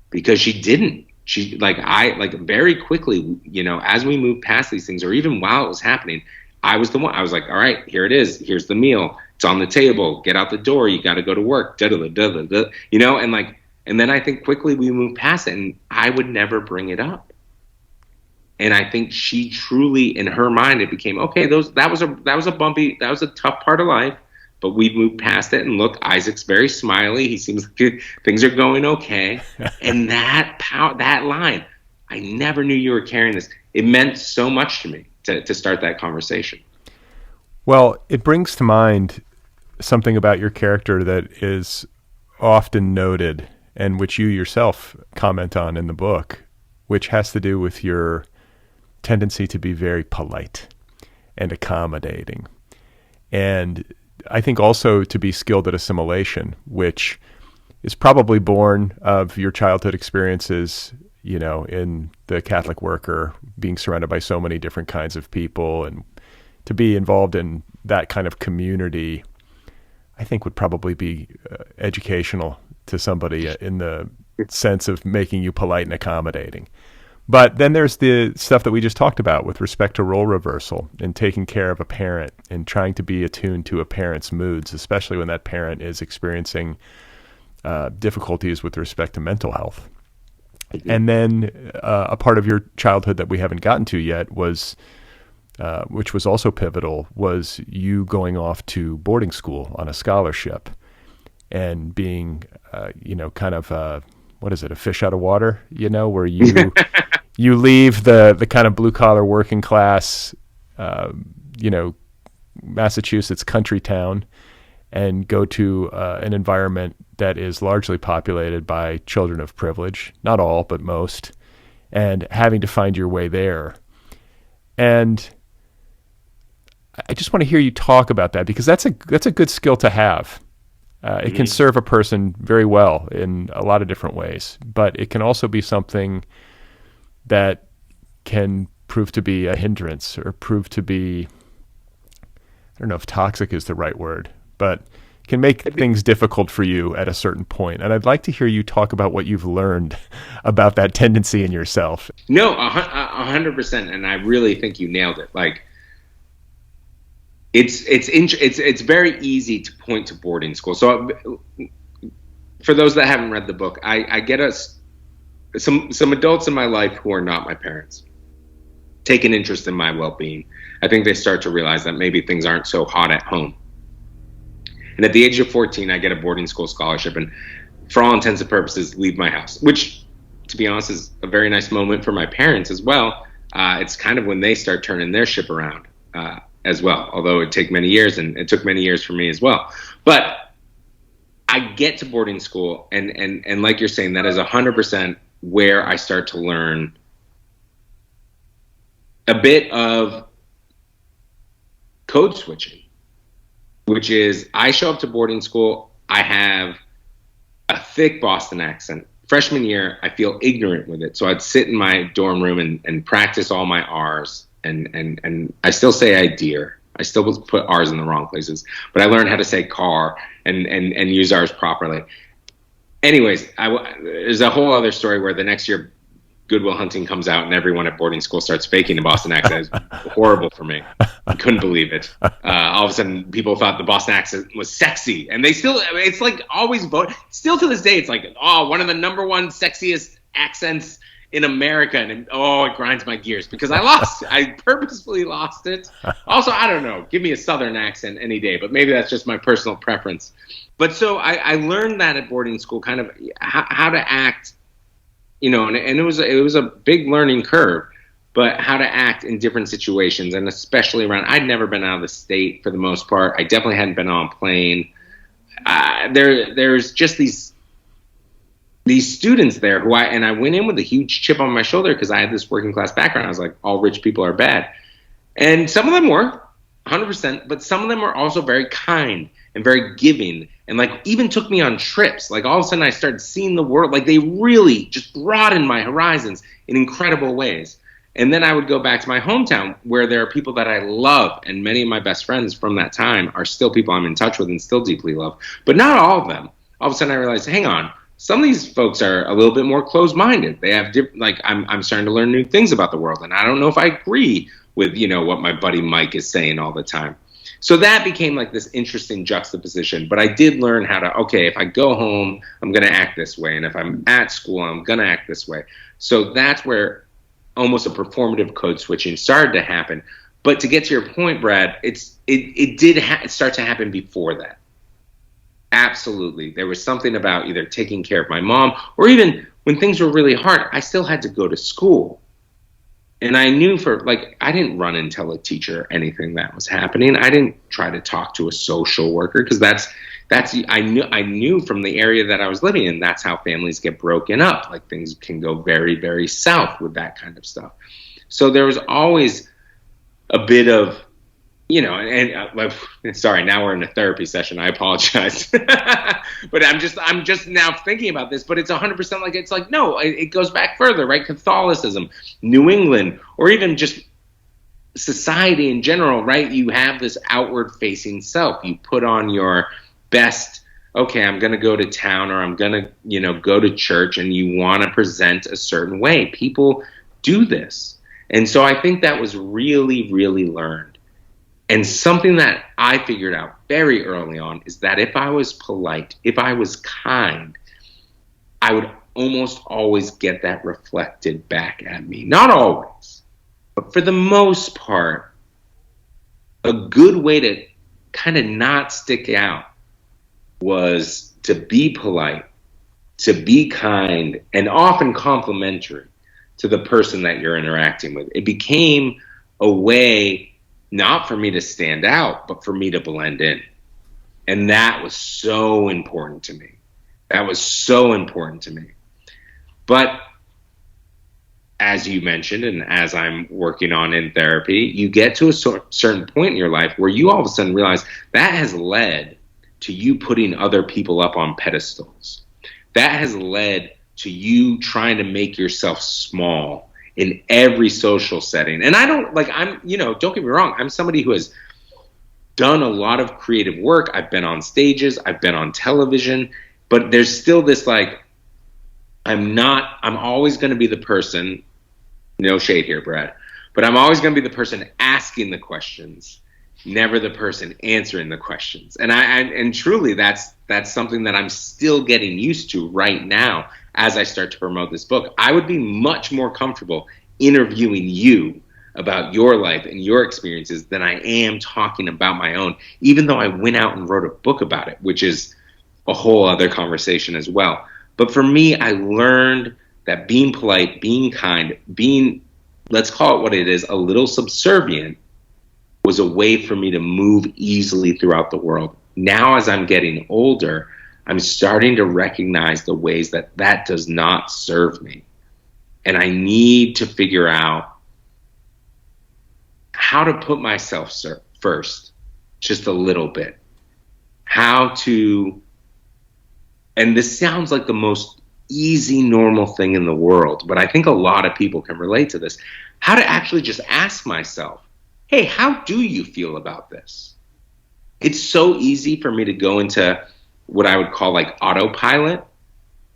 because she didn't. She, very quickly, you know, as we moved past these things, or even while it was happening, I was the one. I was like, all right, here it is. Here's the meal. It's on the table. Get out the door. You got to go to work. You know, and then I think quickly we moved past it, and I would never bring it up. And I think she truly, in her mind, it became, okay, that was a tough part of life, but we've moved past it. And look, Isaac's very smiley. He seems like things are going okay. And that line, I never knew you were carrying this. It meant so much to me to start that conversation. Well, it brings to mind something about your character that is often noted and which you yourself comment on in the book, which has to do with your tendency to be very polite and accommodating. And I think also to be skilled at assimilation, which is probably born of your childhood experiences, you know, in the Catholic worker, being surrounded by so many different kinds of people, and to be involved in that kind of community, I think would probably be educational to somebody in the sense of making you polite and accommodating. But then there's the stuff that we just talked about with respect to role reversal and taking care of a parent and trying to be attuned to a parent's moods, especially when that parent is experiencing difficulties with respect to mental health. And then a part of your childhood that we haven't gotten to yet was, which was also pivotal, was you going off to boarding school on a scholarship and being, you know, kind of, what is it, a fish out of water, you know, where you... You leave the kind of blue-collar working class, you know, Massachusetts country town and go to an environment that is largely populated by children of privilege, not all, but most, and having to find your way there. And I just want to hear you talk about that, because that's a good skill to have. It can serve a person very well in a lot of different ways, but it can also be something that can prove to be a hindrance or prove to be, I don't know if toxic is the right word, but can make things difficult for you at a certain point. And I'd like to hear you talk about what you've learned about that tendency in yourself. No, 100%. And I really think you nailed it. Like, it's very easy to point to boarding school. So for those that haven't read the book, I get some adults in my life who are not my parents take an interest in my well-being. I think they start to realize that maybe things aren't so hot at home. And at the age of 14, I get a boarding school scholarship and for all intents and purposes, leave my house, which, to be honest, is a very nice moment for my parents as well. It's kind of when they start turning their ship around as well, although it took many years, and it took many years for me as well. But I get to boarding school, and like you're saying, that is 100% where I start to learn a bit of code switching, which is I show up to boarding school, I have a thick Boston accent. Freshman year, I feel ignorant with it. So I'd sit in my dorm room and practice all my R's. And I still say I dear. I still put R's in the wrong places. But I learned how to say car and use R's properly. Anyways, there's a whole other story where the next year Good Will Hunting comes out and everyone at boarding school starts faking a Boston accent. It's horrible for me. I couldn't believe it. All of a sudden, people thought the Boston accent was sexy. And they still, it's like always vote. Still to this day, it's like, oh, one of the number one sexiest accents in America. And it grinds my gears because I lost. I purposefully lost it. Also, I don't know. Give me a Southern accent any day. But maybe that's just my personal preference. But so I learned that at boarding school, kind of how to act. You know, and it was a big learning curve, but how to act in different situations, and especially around. I'd never been out of the state for the most part. I definitely hadn't been on a plane. There's just these students there who I went in with a huge chip on my shoulder because I had this working class background. I was like, all rich people are bad, and some of them were 100%, but some of them were also very kind and very giving, and like even took me on trips. Like all of a sudden I started seeing the world. Like they really just broadened my horizons in incredible ways. And then I would go back to my hometown where there are people that I love, and many of my best friends from that time are still people I'm in touch with and still deeply love, but not all of them. All of a sudden I realized, hang on, some of these folks are a little bit more closed-minded. They have I'm starting to learn new things about the world, and I don't know if I agree with, what my buddy Mike is saying all the time. So that became like this interesting juxtaposition. But I did learn how to, okay, if I go home, I'm going to act this way. And if I'm at school, I'm going to act this way. So that's where almost a performative code switching started to happen. But to get to your point, Brad, it did start to happen before that. Absolutely. There was something about either taking care of my mom, or even when things were really hard, I still had to go to school. And I knew I didn't run and tell a teacher anything that was happening. I didn't try to talk to a social worker because I knew from the area that I was living in, that's how families get broken up. Like things can go very, very south with that kind of stuff. So there was always a bit of, sorry, now we're in a therapy session. I apologize. But I'm just now thinking about this, but it's 100% no, it goes back further, right? Catholicism, New England, or even just society in general, right? You have this outward facing self. You put on your best, okay, I'm going to go to town, or I'm going to, go to church, and you want to present a certain way. People do this. And so I think that was really, really learned. And something that I figured out very early on is that if I was polite, if I was kind, I would almost always get that reflected back at me. Not always, but for the most part, a good way to kind of not stick out was to be polite, to be kind, and often complimentary to the person that you're interacting with. It became a way not for me to stand out, but for me to blend in. And that was so important to me. But as you mentioned, and as I'm working on in therapy, you get to a certain point in your life where you all of a sudden realize that has led to you putting other people up on pedestals. That has led to you trying to make yourself small in every social setting. And I don't like, I'm, don't get me wrong. I'm somebody who has done a lot of creative work. I've been on stages, I've been on television, but there's still this like, I'm always going to be the person, no shade here, Brad, but I'm always going to be the person asking the questions, never the person answering the questions. And and truly that's something that I'm still getting used to right now as I start to promote this book. I would be much more comfortable interviewing you about your life and your experiences than I am talking about my own, even though I went out and wrote a book about it, which is a whole other conversation as well. But for me, I learned that being polite, being kind, being, let's call it what it is, a little subservient, was a way for me to move easily throughout the world. Now, as I'm getting older, I'm starting to recognize the ways that that does not serve me. And I need to figure out how to put myself first, just a little bit. How to, and this sounds like the most easy, normal thing in the world, but I think a lot of people can relate to this. How to actually just ask myself, hey, how do you feel about this? It's so easy for me to go into what I would call like autopilot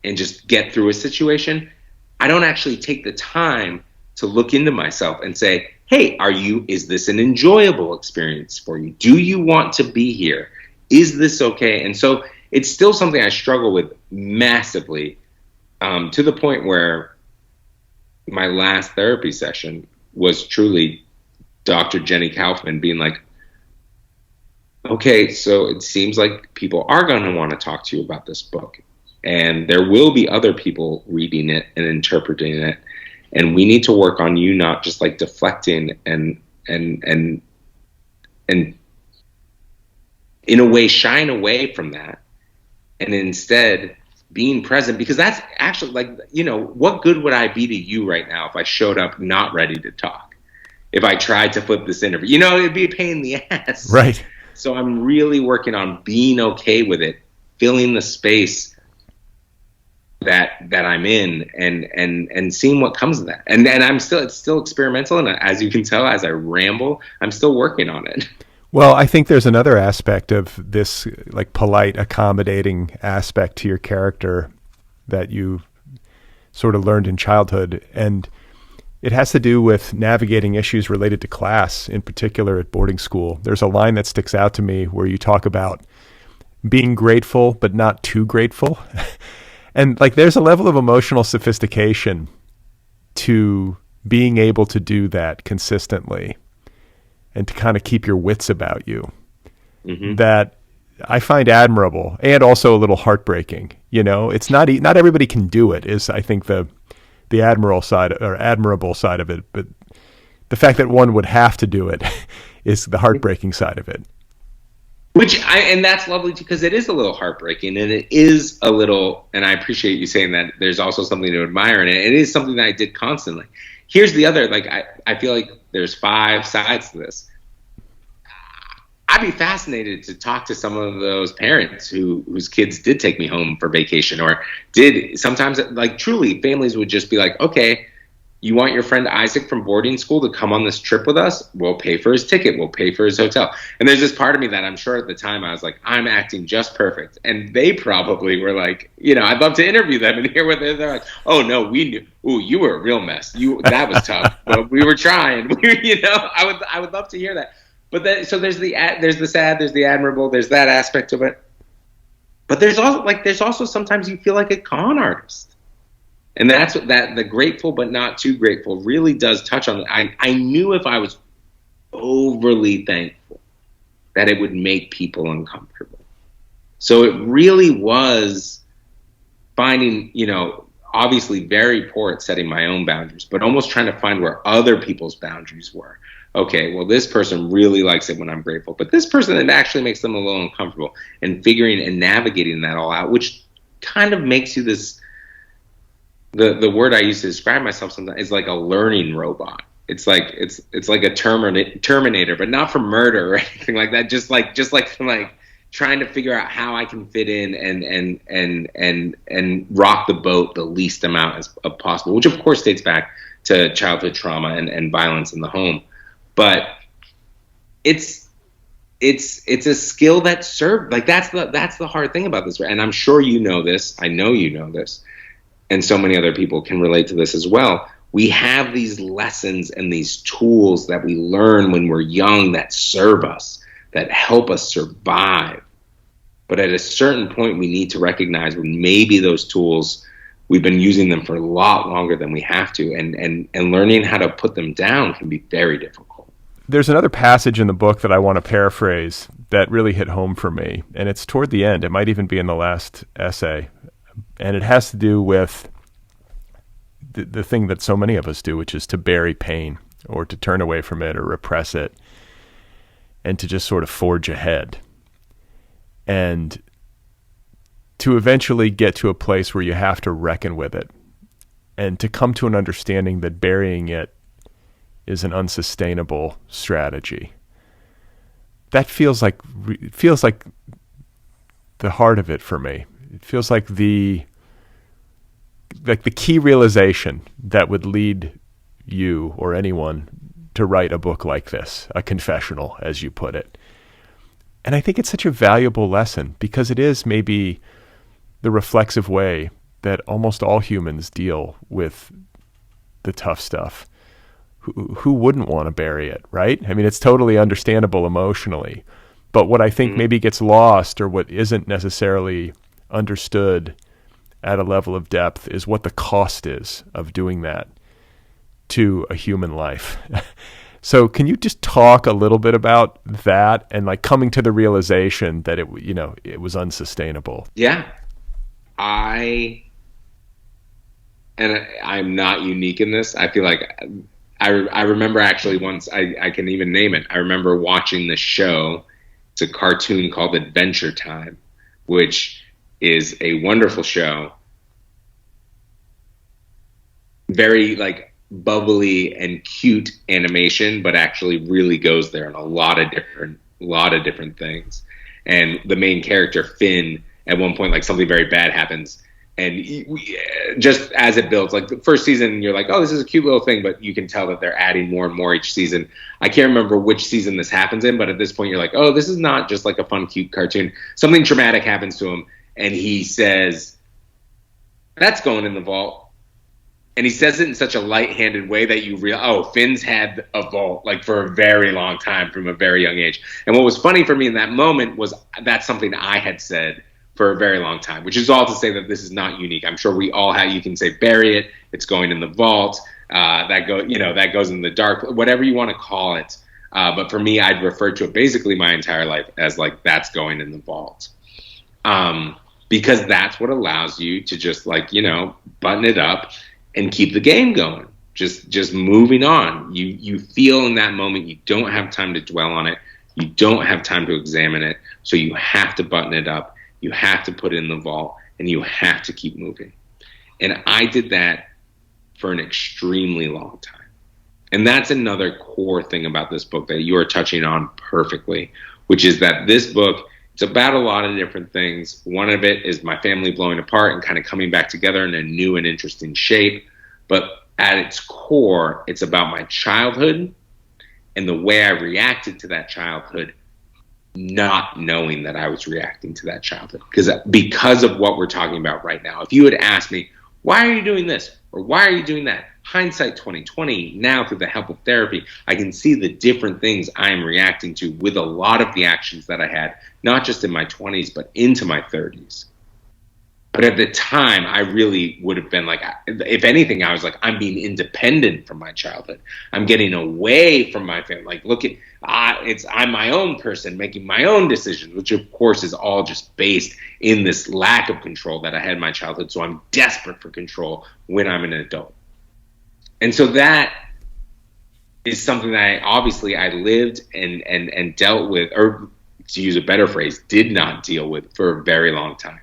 and just get through a situation. I don't actually take the time to look into myself and say, hey, is this an enjoyable experience for you? Do you want to be here? Is this okay? And so it's still something I struggle with massively, to the point where my last therapy session was truly Dr. Jenny Kaufman being like, okay, so it seems like people are going to want to talk to you about this book, and there will be other people reading it and interpreting it, and we need to work on you not just like deflecting and in a way shying away from that, and instead being present, because that's actually like, what good would I be to you right now if I showed up not ready to talk? If I tried to flip this interview, it'd be a pain in the ass. Right. So I'm really working on being okay with it, filling the space that I'm in, and seeing what comes of that. And it's still experimental, and as you can tell, as I ramble, I'm still working on it. Well, I think there's another aspect of this, like polite, accommodating aspect to your character that you sort of learned in childhood, and it has to do with navigating issues related to class, in particular at boarding school. There's a line that sticks out to me where you talk about being grateful, but not too grateful. And like, there's a level of emotional sophistication to being able to do that consistently and to kind of keep your wits about you, that I find admirable and also a little heartbreaking. It's not everybody can do it, is I think the admirable side of it, but the fact that one would have to do it is the heartbreaking side of it. And that's lovely because it is a little heartbreaking, and it is a little, and I appreciate you saying that there's also something to admire in it. It is something that I did constantly. Here's the other, like, I feel like there's 5 sides to this. I'd be fascinated to talk to some of those parents whose kids did take me home for vacation, or did sometimes, like, truly families would just be like, okay, you want your friend Isaac from boarding school to come on this trip with us? We'll pay for his ticket. We'll pay for his hotel. And there's this part of me that I'm sure at the time I was like, I'm acting just perfect. And they probably were like, I'd love to interview them and hear what they're like. Oh no, we knew. Ooh, you were a real mess. That was tough, but we were trying. I would love to hear that. But so there's the sad, there's the admirable, there's that aspect of it. But there's also sometimes you feel like a con artist. And that's what the grateful but not too grateful really does touch on. I knew if I was overly thankful that it would make people uncomfortable. So it really was finding, obviously very poor at setting my own boundaries, but almost trying to find where other people's boundaries were. Okay, well, this person really likes it when I'm grateful, but this person, it actually makes them a little uncomfortable, and figuring and navigating that all out, which kind of makes you this, the word I use to describe myself sometimes is like a learning robot. It's like a Terminator, but not for murder or anything like that. Just like trying to figure out how I can fit in and rock the boat the least amount as possible, which of course dates back to childhood trauma and violence in the home. But it's a skill that served, like that's the hard thing about this, and I'm sure you know this, I know you know this, and so many other people can relate to this as well. We have these lessons and these tools that we learn when we're young that serve us, that help us survive. But at a certain point, we need to recognize when maybe those tools, we've been using them for a lot longer than we have to, and learning how to put them down can be very difficult. There's another passage in the book that I want to paraphrase that really hit home for me, and it's toward the end. It might even be in the last essay, and it has to do with the thing that so many of us do, which is to bury pain or to turn away from it or repress it and to just sort of forge ahead and to eventually get to a place where you have to reckon with it and to come to an understanding that burying it is an unsustainable strategy. That feels like the heart of it for me. It feels like the key realization that would lead you or anyone to write a book like this, a confessional, as you put it. And I think it's such a valuable lesson because it is maybe the reflexive way that almost all humans deal with the tough stuff. Who wouldn't want to bury it, right? I mean, it's totally understandable emotionally. But what I think maybe gets lost or what isn't necessarily understood at a level of depth is what the cost is of doing that to a human life. So can you just talk a little bit about that and like coming to the realization that it was unsustainable? Yeah. I'm not unique in this. I feel like I remember actually once, I can even name it. I remember watching this show. It's a cartoon called Adventure Time, which is a wonderful show. Very like bubbly and cute animation, but actually really goes there in a lot of different things. And the main character, Finn, at one point, like something very bad happens. And just as it builds, like the first season, you're like, oh, this is a cute little thing, but you can tell that they're adding more and more each season. I can't remember which season this happens in, but at this point, you're like, oh, this is not just like a fun, cute cartoon. Something traumatic happens to him, and he says, that's going in the vault. And he says it in such a light-handed way that you realize, oh, Finn's had a vault like for a very long time from a very young age. And what was funny for me in that moment was that's something I had said for a very long time, which is all to say that this is not unique. I'm sure we all have, you can say bury it, it's going in the vault, that goes in the dark, whatever you want to call it. But for me, I'd referred to it basically my entire life as like, that's going in the vault. Because that's what allows you to just like, button it up and keep the game going. Just moving on. You feel in that moment, you don't have time to dwell on it. You don't have time to examine it. So you have to button it up. You have to put it in the vault, and you have to keep moving. And I did that for an extremely long time. And that's another core thing about this book that you are touching on perfectly, which is that this book, it's about a lot of different things. One of it is my family blowing apart and kind of coming back together in a new and interesting shape. But at its core, it's about my childhood and the way I reacted to that childhood, not knowing that I was reacting to that childhood. Because of what we're talking about right now. If you had asked me, why are you doing this? Or why are you doing that? Hindsight 2020, now through the help of therapy, I can see the different things I am reacting to with a lot of the actions that I had, not just in my 20s, but into my 30s. But at the time, I really would have been like, if anything, I was like, I'm being independent from my childhood. I'm getting away from my family. Like, look at, I'm my own person making my own decisions, which of course is all just based in this lack of control that I had in my childhood. So I'm desperate for control when I'm an adult. And so that is something that I lived and dealt with, or to use a better phrase, did not deal with for a very long time.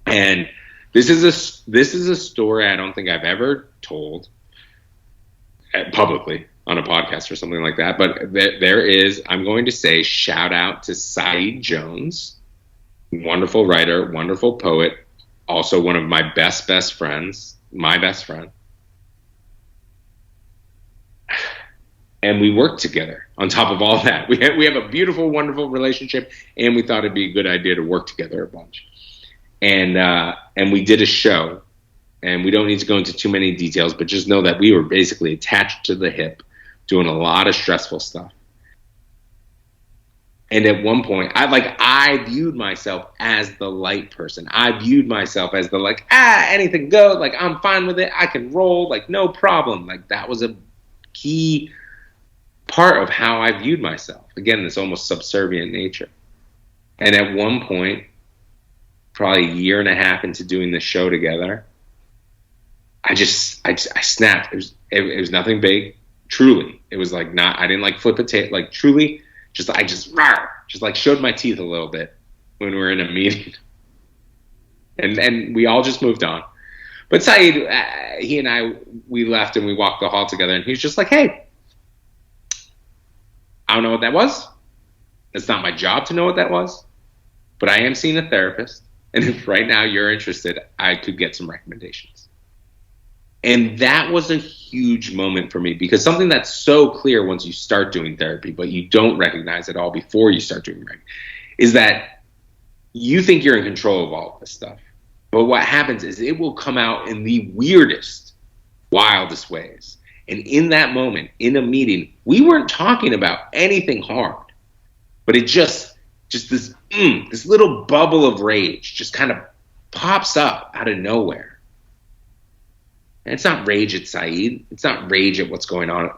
And this is a story I don't think I've ever told publicly on a podcast or something like that. But there is, I'm going to say, shout out to Saeed Jones, wonderful writer, wonderful poet, also one of my best friends, my best friend. And we worked together on top of all that. We have a beautiful, wonderful relationship, and we thought it'd be a good idea to work together a bunch. And we did a show, and we don't need to go into too many details, but just know that we were basically attached to the hip, doing a lot of stressful stuff. And at one point, I viewed myself as the light person. I viewed myself as the anything goes, I'm fine with it. I can roll, no problem. That was a key part of how I viewed myself. Again, this almost subservient nature. And at one point, probably a year and a half into doing this show together, I snapped. It was nothing big. Truly, it was I didn't flip a tape. Truly, I just showed my teeth a little bit when we were in a meeting, and we all just moved on. But Saeed, he and I, we left and we walked the hall together, and he was just like, "Hey, I don't know what that was. It's not my job to know what that was, but I am seeing a therapist, and if right now you're interested, I could get some recommendations." And that was a huge moment for me, because something that's so clear once you start doing therapy, but you don't recognize it all before you start doing it, is that you think you're in control of all of this stuff. But what happens is it will come out in the weirdest, wildest ways. And in that moment, in a meeting, we weren't talking about anything hard, but it just this little bubble of rage just kind of pops up out of nowhere. And it's not rage at Saeed. It's not rage at what's going on.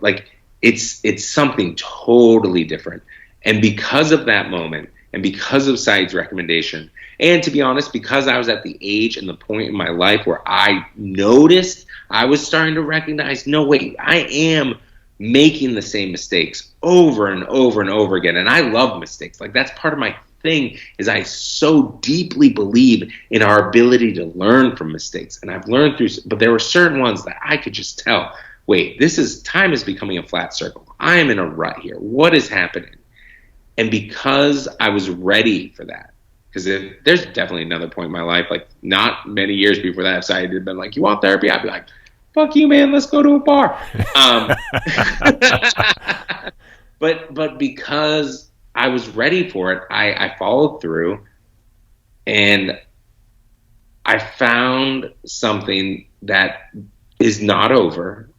It's something totally different. And because of that moment, and because of Saeed's recommendation, and to be honest, because I was at the age and the point in my life where I noticed I was starting to recognize, no, wait, I am making the same mistakes over and over and over again. And I love mistakes. That's part of my thing, is I so deeply believe in our ability to learn from mistakes. And I've learned but there were certain ones that I could just tell, wait, time is becoming a flat circle. I am in a rut here. What is happening? And because I was ready for that, because there's definitely another point in my life, not many years before that, if I had been like, you want therapy? I'd be like, fuck you, man, let's go to a bar. But because I was ready for it, I followed through, and I found something that is not over.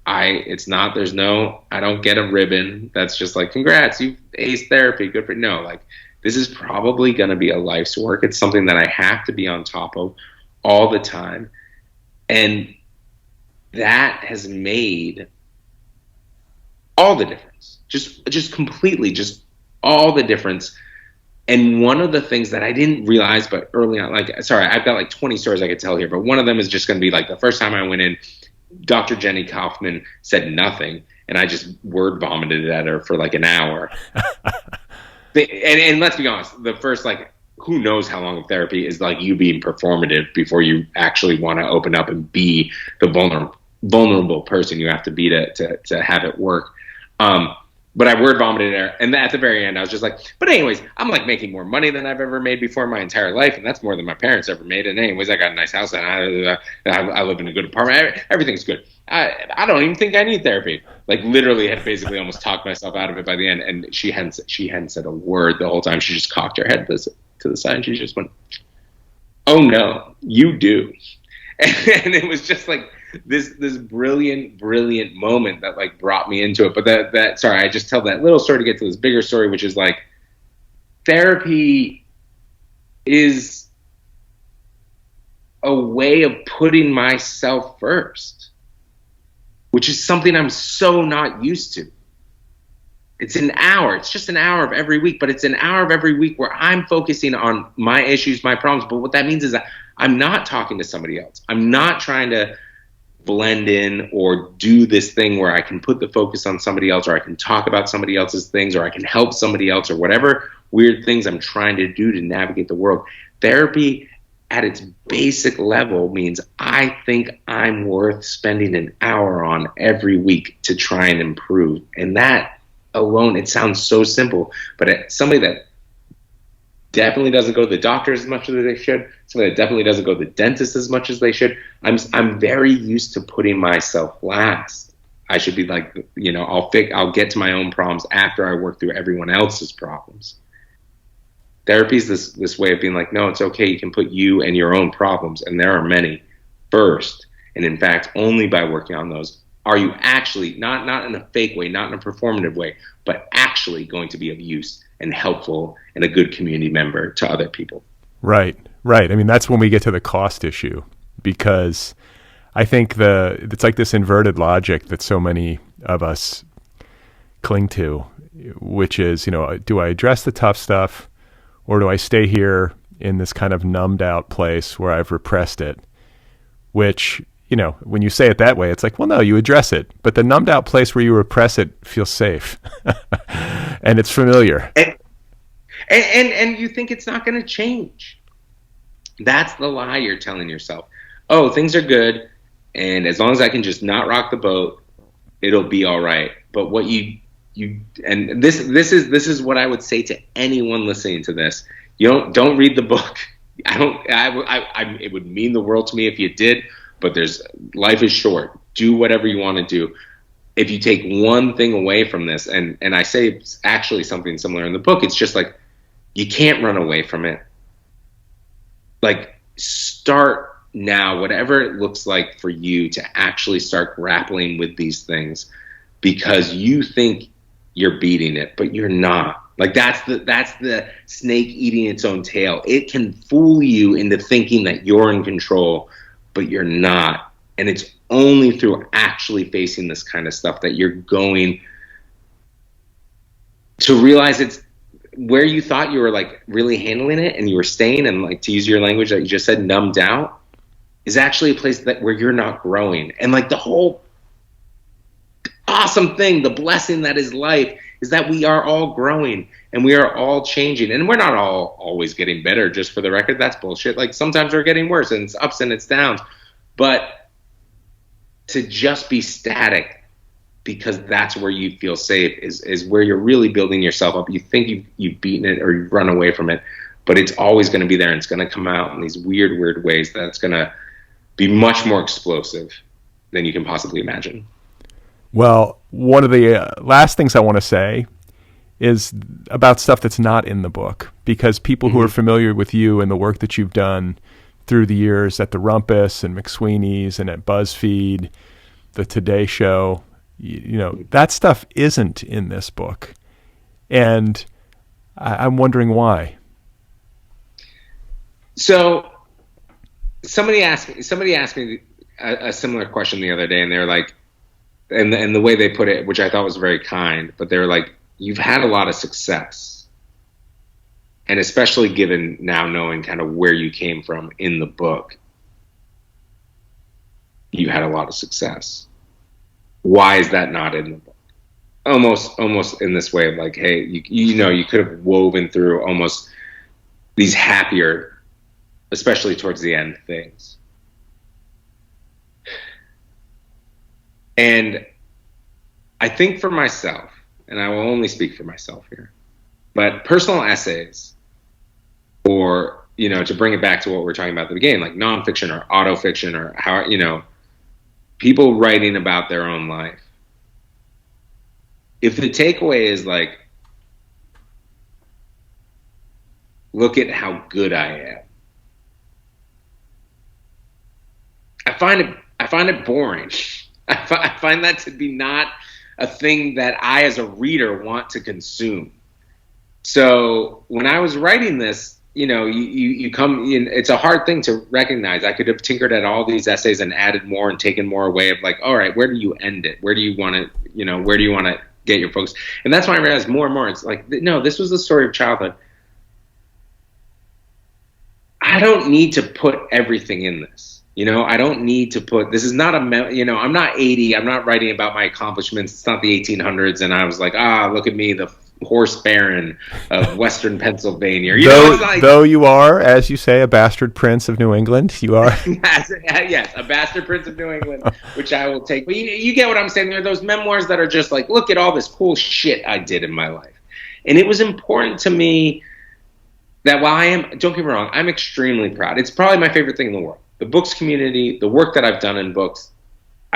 I don't get a ribbon that's just congrats, you've aced therapy, good for you. No, this is probably going to be a life's work. It's something that I have to be on top of all the time. And that has made all the difference. Just completely, just all the difference. And one of the things that I didn't realize, but early on, I've got 20 stories I could tell here, but one of them is just going to be the first time I went in, Dr. Jenny Kaufman said nothing, and I just word vomited at her for an hour. and let's be honest, the first who knows how long of therapy is you being performative before you actually want to open up and be the vulnerable person you have to be to have it work. But I word vomited there, and at the very end, I was just but anyways, I'm making more money than I've ever made before in my entire life, and that's more than my parents ever made. And anyways, I got a nice house, and I live in a good apartment. Everything's good. I don't even think I need therapy. Literally had basically almost talked myself out of it by the end, and she hadn't said a word the whole time. She just cocked her head to the side, and she just went, "Oh no, you do." And it was just this brilliant moment that brought me into it. But sorry, I just tell that little story to get to this bigger story, which is therapy is a way of putting myself first, which is something I'm so not used to. It's an hour. It's just an hour of every week, but it's an hour of every week where I'm focusing on my issues, my problems. But what that means is that I'm not talking to somebody else. I'm not trying to blend in or do this thing where I can put the focus on somebody else, or I can talk about somebody else's things, or I can help somebody else, or whatever weird things I'm trying to do to navigate the world. Therapy at its basic level means I think I'm worth spending an hour on every week to try and improve. And that alone, it sounds so simple, but somebody that definitely doesn't go to the doctor as much as they should, somebody that definitely doesn't go to the dentist as much as they should, I'm very used to putting myself last. I should be like, I'll get to my own problems after I work through everyone else's problems. Therapy is this way of being like, no, it's okay. You can put you and your own problems, and there are many, first. And in fact, only by working on those are you actually, not in a fake way, not in a performative way, but actually going to be of use and helpful and a good community member to other people. Right. I mean, that's when we get to the cost issue, because I think it's like this inverted logic that so many of us cling to, which is, do I address the tough stuff, or do I stay here in this kind of numbed out place where I've repressed it? Which, when you say it that way, it's like, well, no, you address it. But the numbed out place where you repress it feels safe and it's familiar. And you think it's not going to change. That's the lie you're telling yourself. Oh, things are good, and as long as I can just not rock the boat, it'll be all right. But what and this is what I would say to anyone listening to this. You don't read the book. It would mean the world to me if you did, but life is short. Do whatever you want to do. If you take one thing away from this, and I say it's actually something similar in the book, it's just like, you can't run away from it. Like, start now, whatever it looks like for you, to actually start grappling with these things, because you think you're beating it, but you're not. Like, that's the snake eating its own tail. It can fool you into thinking that you're in control, but you're not. And it's only through actually facing this kind of stuff that you're going to realize it's where you thought you were like really handling it and you were staying, and like, to use your language that you just said, numbed out, is actually a place where you're not growing. And like, the whole awesome thing, the blessing that is life, is that we are all growing and we are all changing. And we're not all always getting better, just for the record. That's bullshit. Like, sometimes we're getting worse, and it's ups and it's downs. But to just be static because that's where you feel safe is where you're really building yourself up. You think you've beaten it or you've run away from it, but it's always going to be there, and it's going to come out in these weird ways that's going to be much more explosive than you can possibly imagine. Well, one of the last things I want to say is about stuff that's not in the book, because people who are familiar with you and the work that you've done through the years at the Rumpus and McSweeney's and at BuzzFeed, the Today Show, that stuff isn't in this book. And I'm wondering why. So somebody asked me a similar question the other day, and they're like, and the way they put it, which I thought was very kind, but they were like, you've had a lot of success. And especially given now knowing kind of where you came from in the book, you had a lot of success. Why is that not in the book? Almost in this way of like, hey, you could have woven through almost these happier, especially towards the end, things. And I think for myself, and I will only speak for myself here, but personal essays, or, to bring it back to what we're talking about at the beginning, like nonfiction or autofiction, or how, people writing about their own life. If the takeaway is like, look at how good I am, I find it boring. I find that to be not a thing that I, as a reader, want to consume. So when I was writing this, you come in, it's a hard thing to recognize. I could have tinkered at all these essays and added more and taken more away of like, all right, where do you end it? Where do you want to get your focus? And that's why I realized more and more, it's like, no, this was the story of childhood. I don't need to put everything in this. I don't need to put, this is not I'm not 80. I'm not writing about my accomplishments. It's not the 1800s. And I was like, look at me, the horse baron of Western Pennsylvania. Though you are, as you say, a bastard prince of New England, you are. Yes, a bastard prince of New England, which I will take. But you get what I'm saying. There are those memoirs that are just like, look at all this cool shit I did in my life. And it was important to me that while don't get me wrong, I'm extremely proud. It's probably my favorite thing in the world. The books community, the work that I've done in books,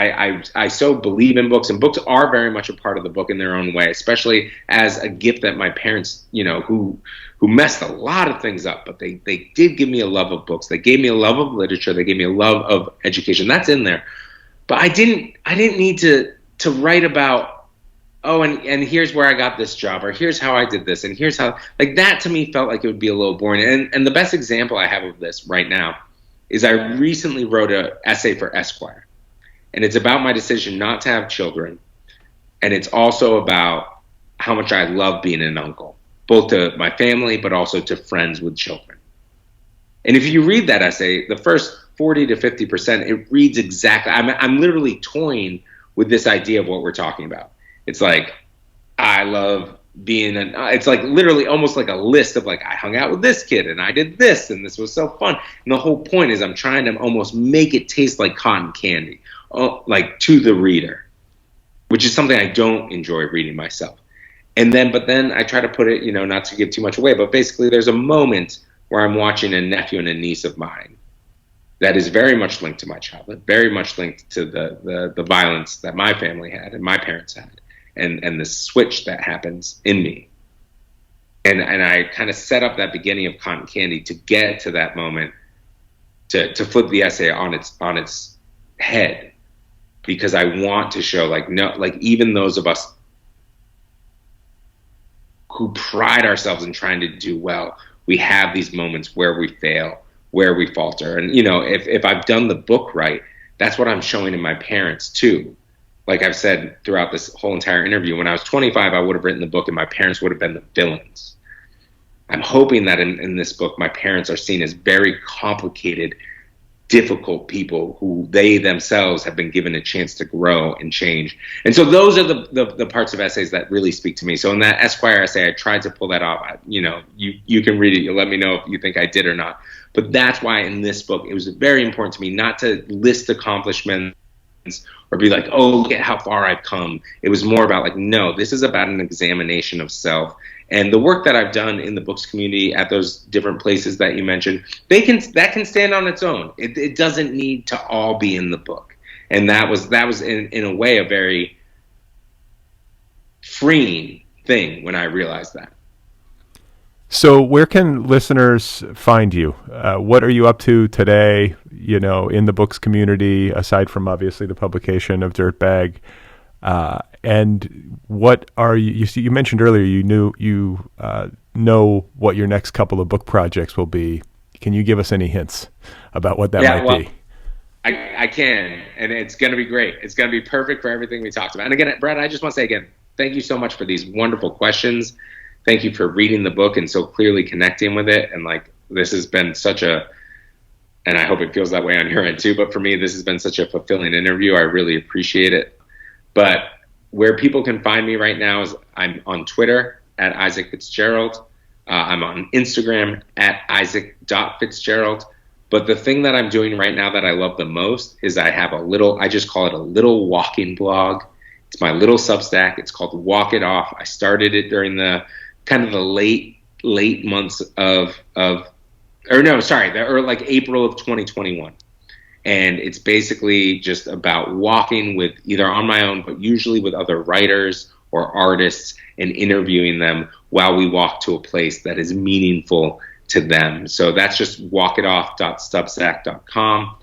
I so believe in books, and books are very much a part of the book in their own way, especially as a gift that my parents, who messed a lot of things up, but they did give me a love of books. They gave me a love of literature. They gave me a love of education. That's in there. But I didn't need to write about, oh, and here's where I got this job, or here's how I did this, and here's how, like, that to me felt like it would be a little boring. And the best example I have of this right now is I recently wrote an essay for Esquire. And it's about my decision not to have children. And it's also about how much I love being an uncle, both to my family, but also to friends with children. And if you read that essay, the first 40 to 50%, it reads exactly, I'm literally toying with this idea of what we're talking about. It's like, I love being it's like literally almost like a list of like, I hung out with this kid and I did this and this was so fun. And the whole point is I'm trying to almost make it taste like cotton candy. Like to the reader, which is something I don't enjoy reading myself. But then I try to put it, not to give too much away, but basically there's a moment where I'm watching a nephew and a niece of mine that is very much linked to my childhood, very much linked to the violence that my family had and my parents had, and the switch that happens in me. And I kind of set up that beginning of cotton candy to get to that moment, to flip the essay on its head. Because I want to show, even those of us who pride ourselves in trying to do well, we have these moments where we fail, where we falter. And, if I've done the book right, that's what I'm showing in my parents, too. Like I've said throughout this whole entire interview, when I was 25, I would have written the book and my parents would have been the villains. I'm hoping that in this book, my parents are seen as very complicated, difficult people who they themselves have been given a chance to grow and change. And so those are the parts of essays that really speak to me. So in that Esquire essay, I tried to pull that off. You can read it. You'll let me know if you think I did or not. But that's why in this book, it was very important to me not to list accomplishments or be like, oh, look at how far I've come. It was more about no, this is about an examination of self. And the work that I've done in the books community at those different places that you mentioned, that can stand on its own. It doesn't need to all be in the book. And that was in a way a very freeing thing when I realized that. So where can listeners find you? What are you up to today, in the books community, aside from obviously the publication of Dirtbag? And what are you mentioned earlier, you know what your next couple of book projects will be. Can you give us any hints about what that might be? I can, and it's going to be great. It's going to be perfect for everything we talked about. And again, Brad, I just want to say again, thank you so much for these wonderful questions. Thank you for reading the book and so clearly connecting with it. And this has been and I hope it feels that way on your end too, but for me, this has been such a fulfilling interview. I really appreciate it. But where people can find me right now is I'm on Twitter at Isaac Fitzgerald. I'm on Instagram at Isaac.Fitzgerald. But the thing that I'm doing right now that I love the most is I just call it a little walking blog. It's my little Substack. It's called Walk It Off. I started it during the kind of the late months April of 2021. And it's basically just about walking with either on my own, but usually with other writers or artists and interviewing them while we walk to a place that is meaningful to them. So that's just walkitoff.substack.com.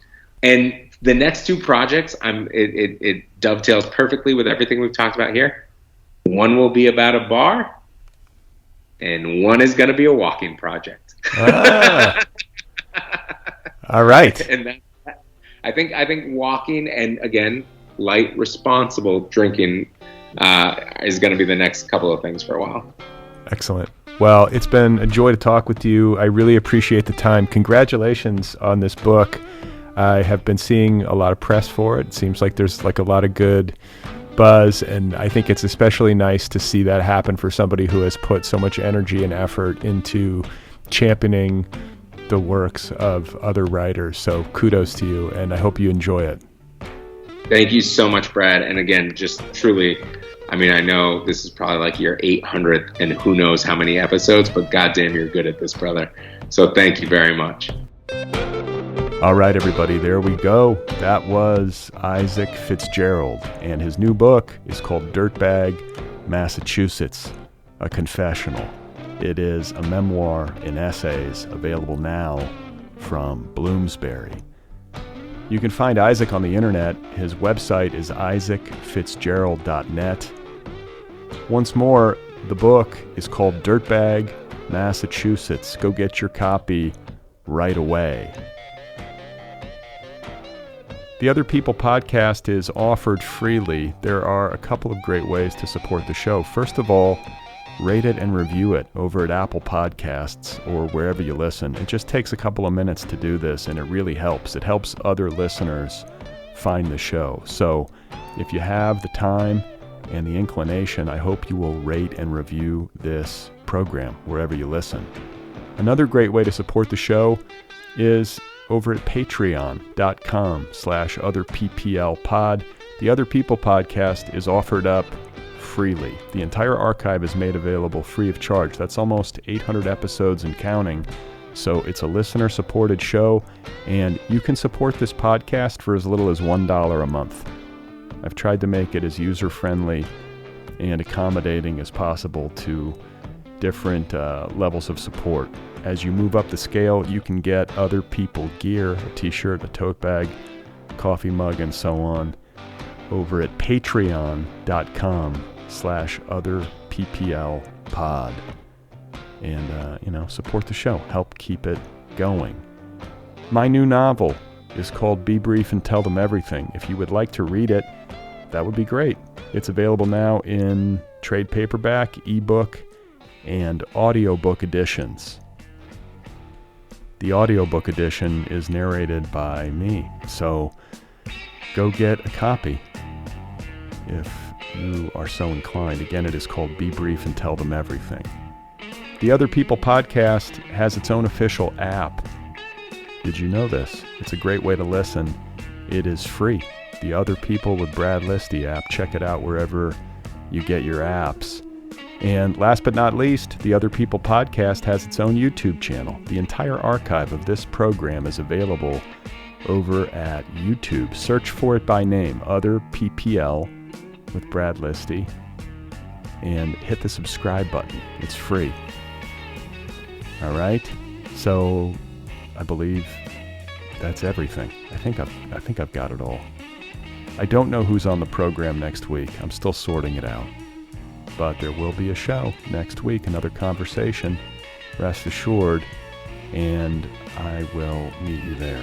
And the next two projects, it dovetails perfectly with everything we've talked about here. One will be about a bar, and one is going to be a walking project. All right. And I think walking and, again, light, responsible drinking is going to be the next couple of things for a while. Excellent. Well, it's been a joy to talk with you. I really appreciate the time. Congratulations on this book. I have been seeing a lot of press for it. It seems like there's a lot of good buzz, and I think it's especially nice to see that happen for somebody who has put so much energy and effort into championing the works of other writers. So kudos to you, and I hope you enjoy it. Thank you so much, Brad. And again, just truly, I know this is probably your 800th and who knows how many episodes, but goddamn, you're good at this, brother. So thank you very much. All right, everybody, there we go. That was Isaac Fitzgerald, and his new book is called Dirtbag, Massachusetts, a confessional. It is a memoir in essays available now from Bloomsbury. You can find Isaac on the internet. His website is isaacfitzgerald.net. Once more, the book is called Dirtbag, Massachusetts. Go get your copy right away. The Other People podcast is offered freely. There are a couple of great ways to support the show. First of all, rate it and review it over at Apple Podcasts or wherever you listen. It just takes a couple of minutes to do this, and it really helps. It helps other listeners find the show. So if you have the time and the inclination, I hope you will rate and review this program wherever you listen. Another great way to support the show is over at patreon.com/otherpplpod. The Other People podcast is offered up freely. The entire archive is made available free of charge. That's almost 800 episodes and counting. So it's a listener-supported show, and you can support this podcast for as little as $1 a month. I've tried to make it as user-friendly and accommodating as possible to different levels of support. As you move up the scale, you can get Other People gear, a t-shirt, a tote bag, coffee mug, and so on, over at patreon.com/otherpplpod. And, support the show. Help keep it going. My new novel is called Be Brief and Tell Them Everything. If you would like to read it, that would be great. It's available now in trade paperback, ebook, and audiobook editions. The audiobook edition is narrated by me, so go get a copy if you are so inclined. Again, it is called Be Brief and Tell Them Everything. The Other People podcast has its own official app. Did you know this? It's a great way to listen. It is free. The Other People with Brad Listi app. Check it out wherever you get your apps. And last but not least, the Other People podcast has its own YouTube channel. The entire archive of this program is available over at YouTube. Search for it by name, Other PPL with Brad Listi, and hit the subscribe button. It's free. All right? So I believe that's everything. I think I've got it all. I don't know who's on the program next week. I'm still sorting it out. But there will be a show next week, another conversation, rest assured, and I will meet you there.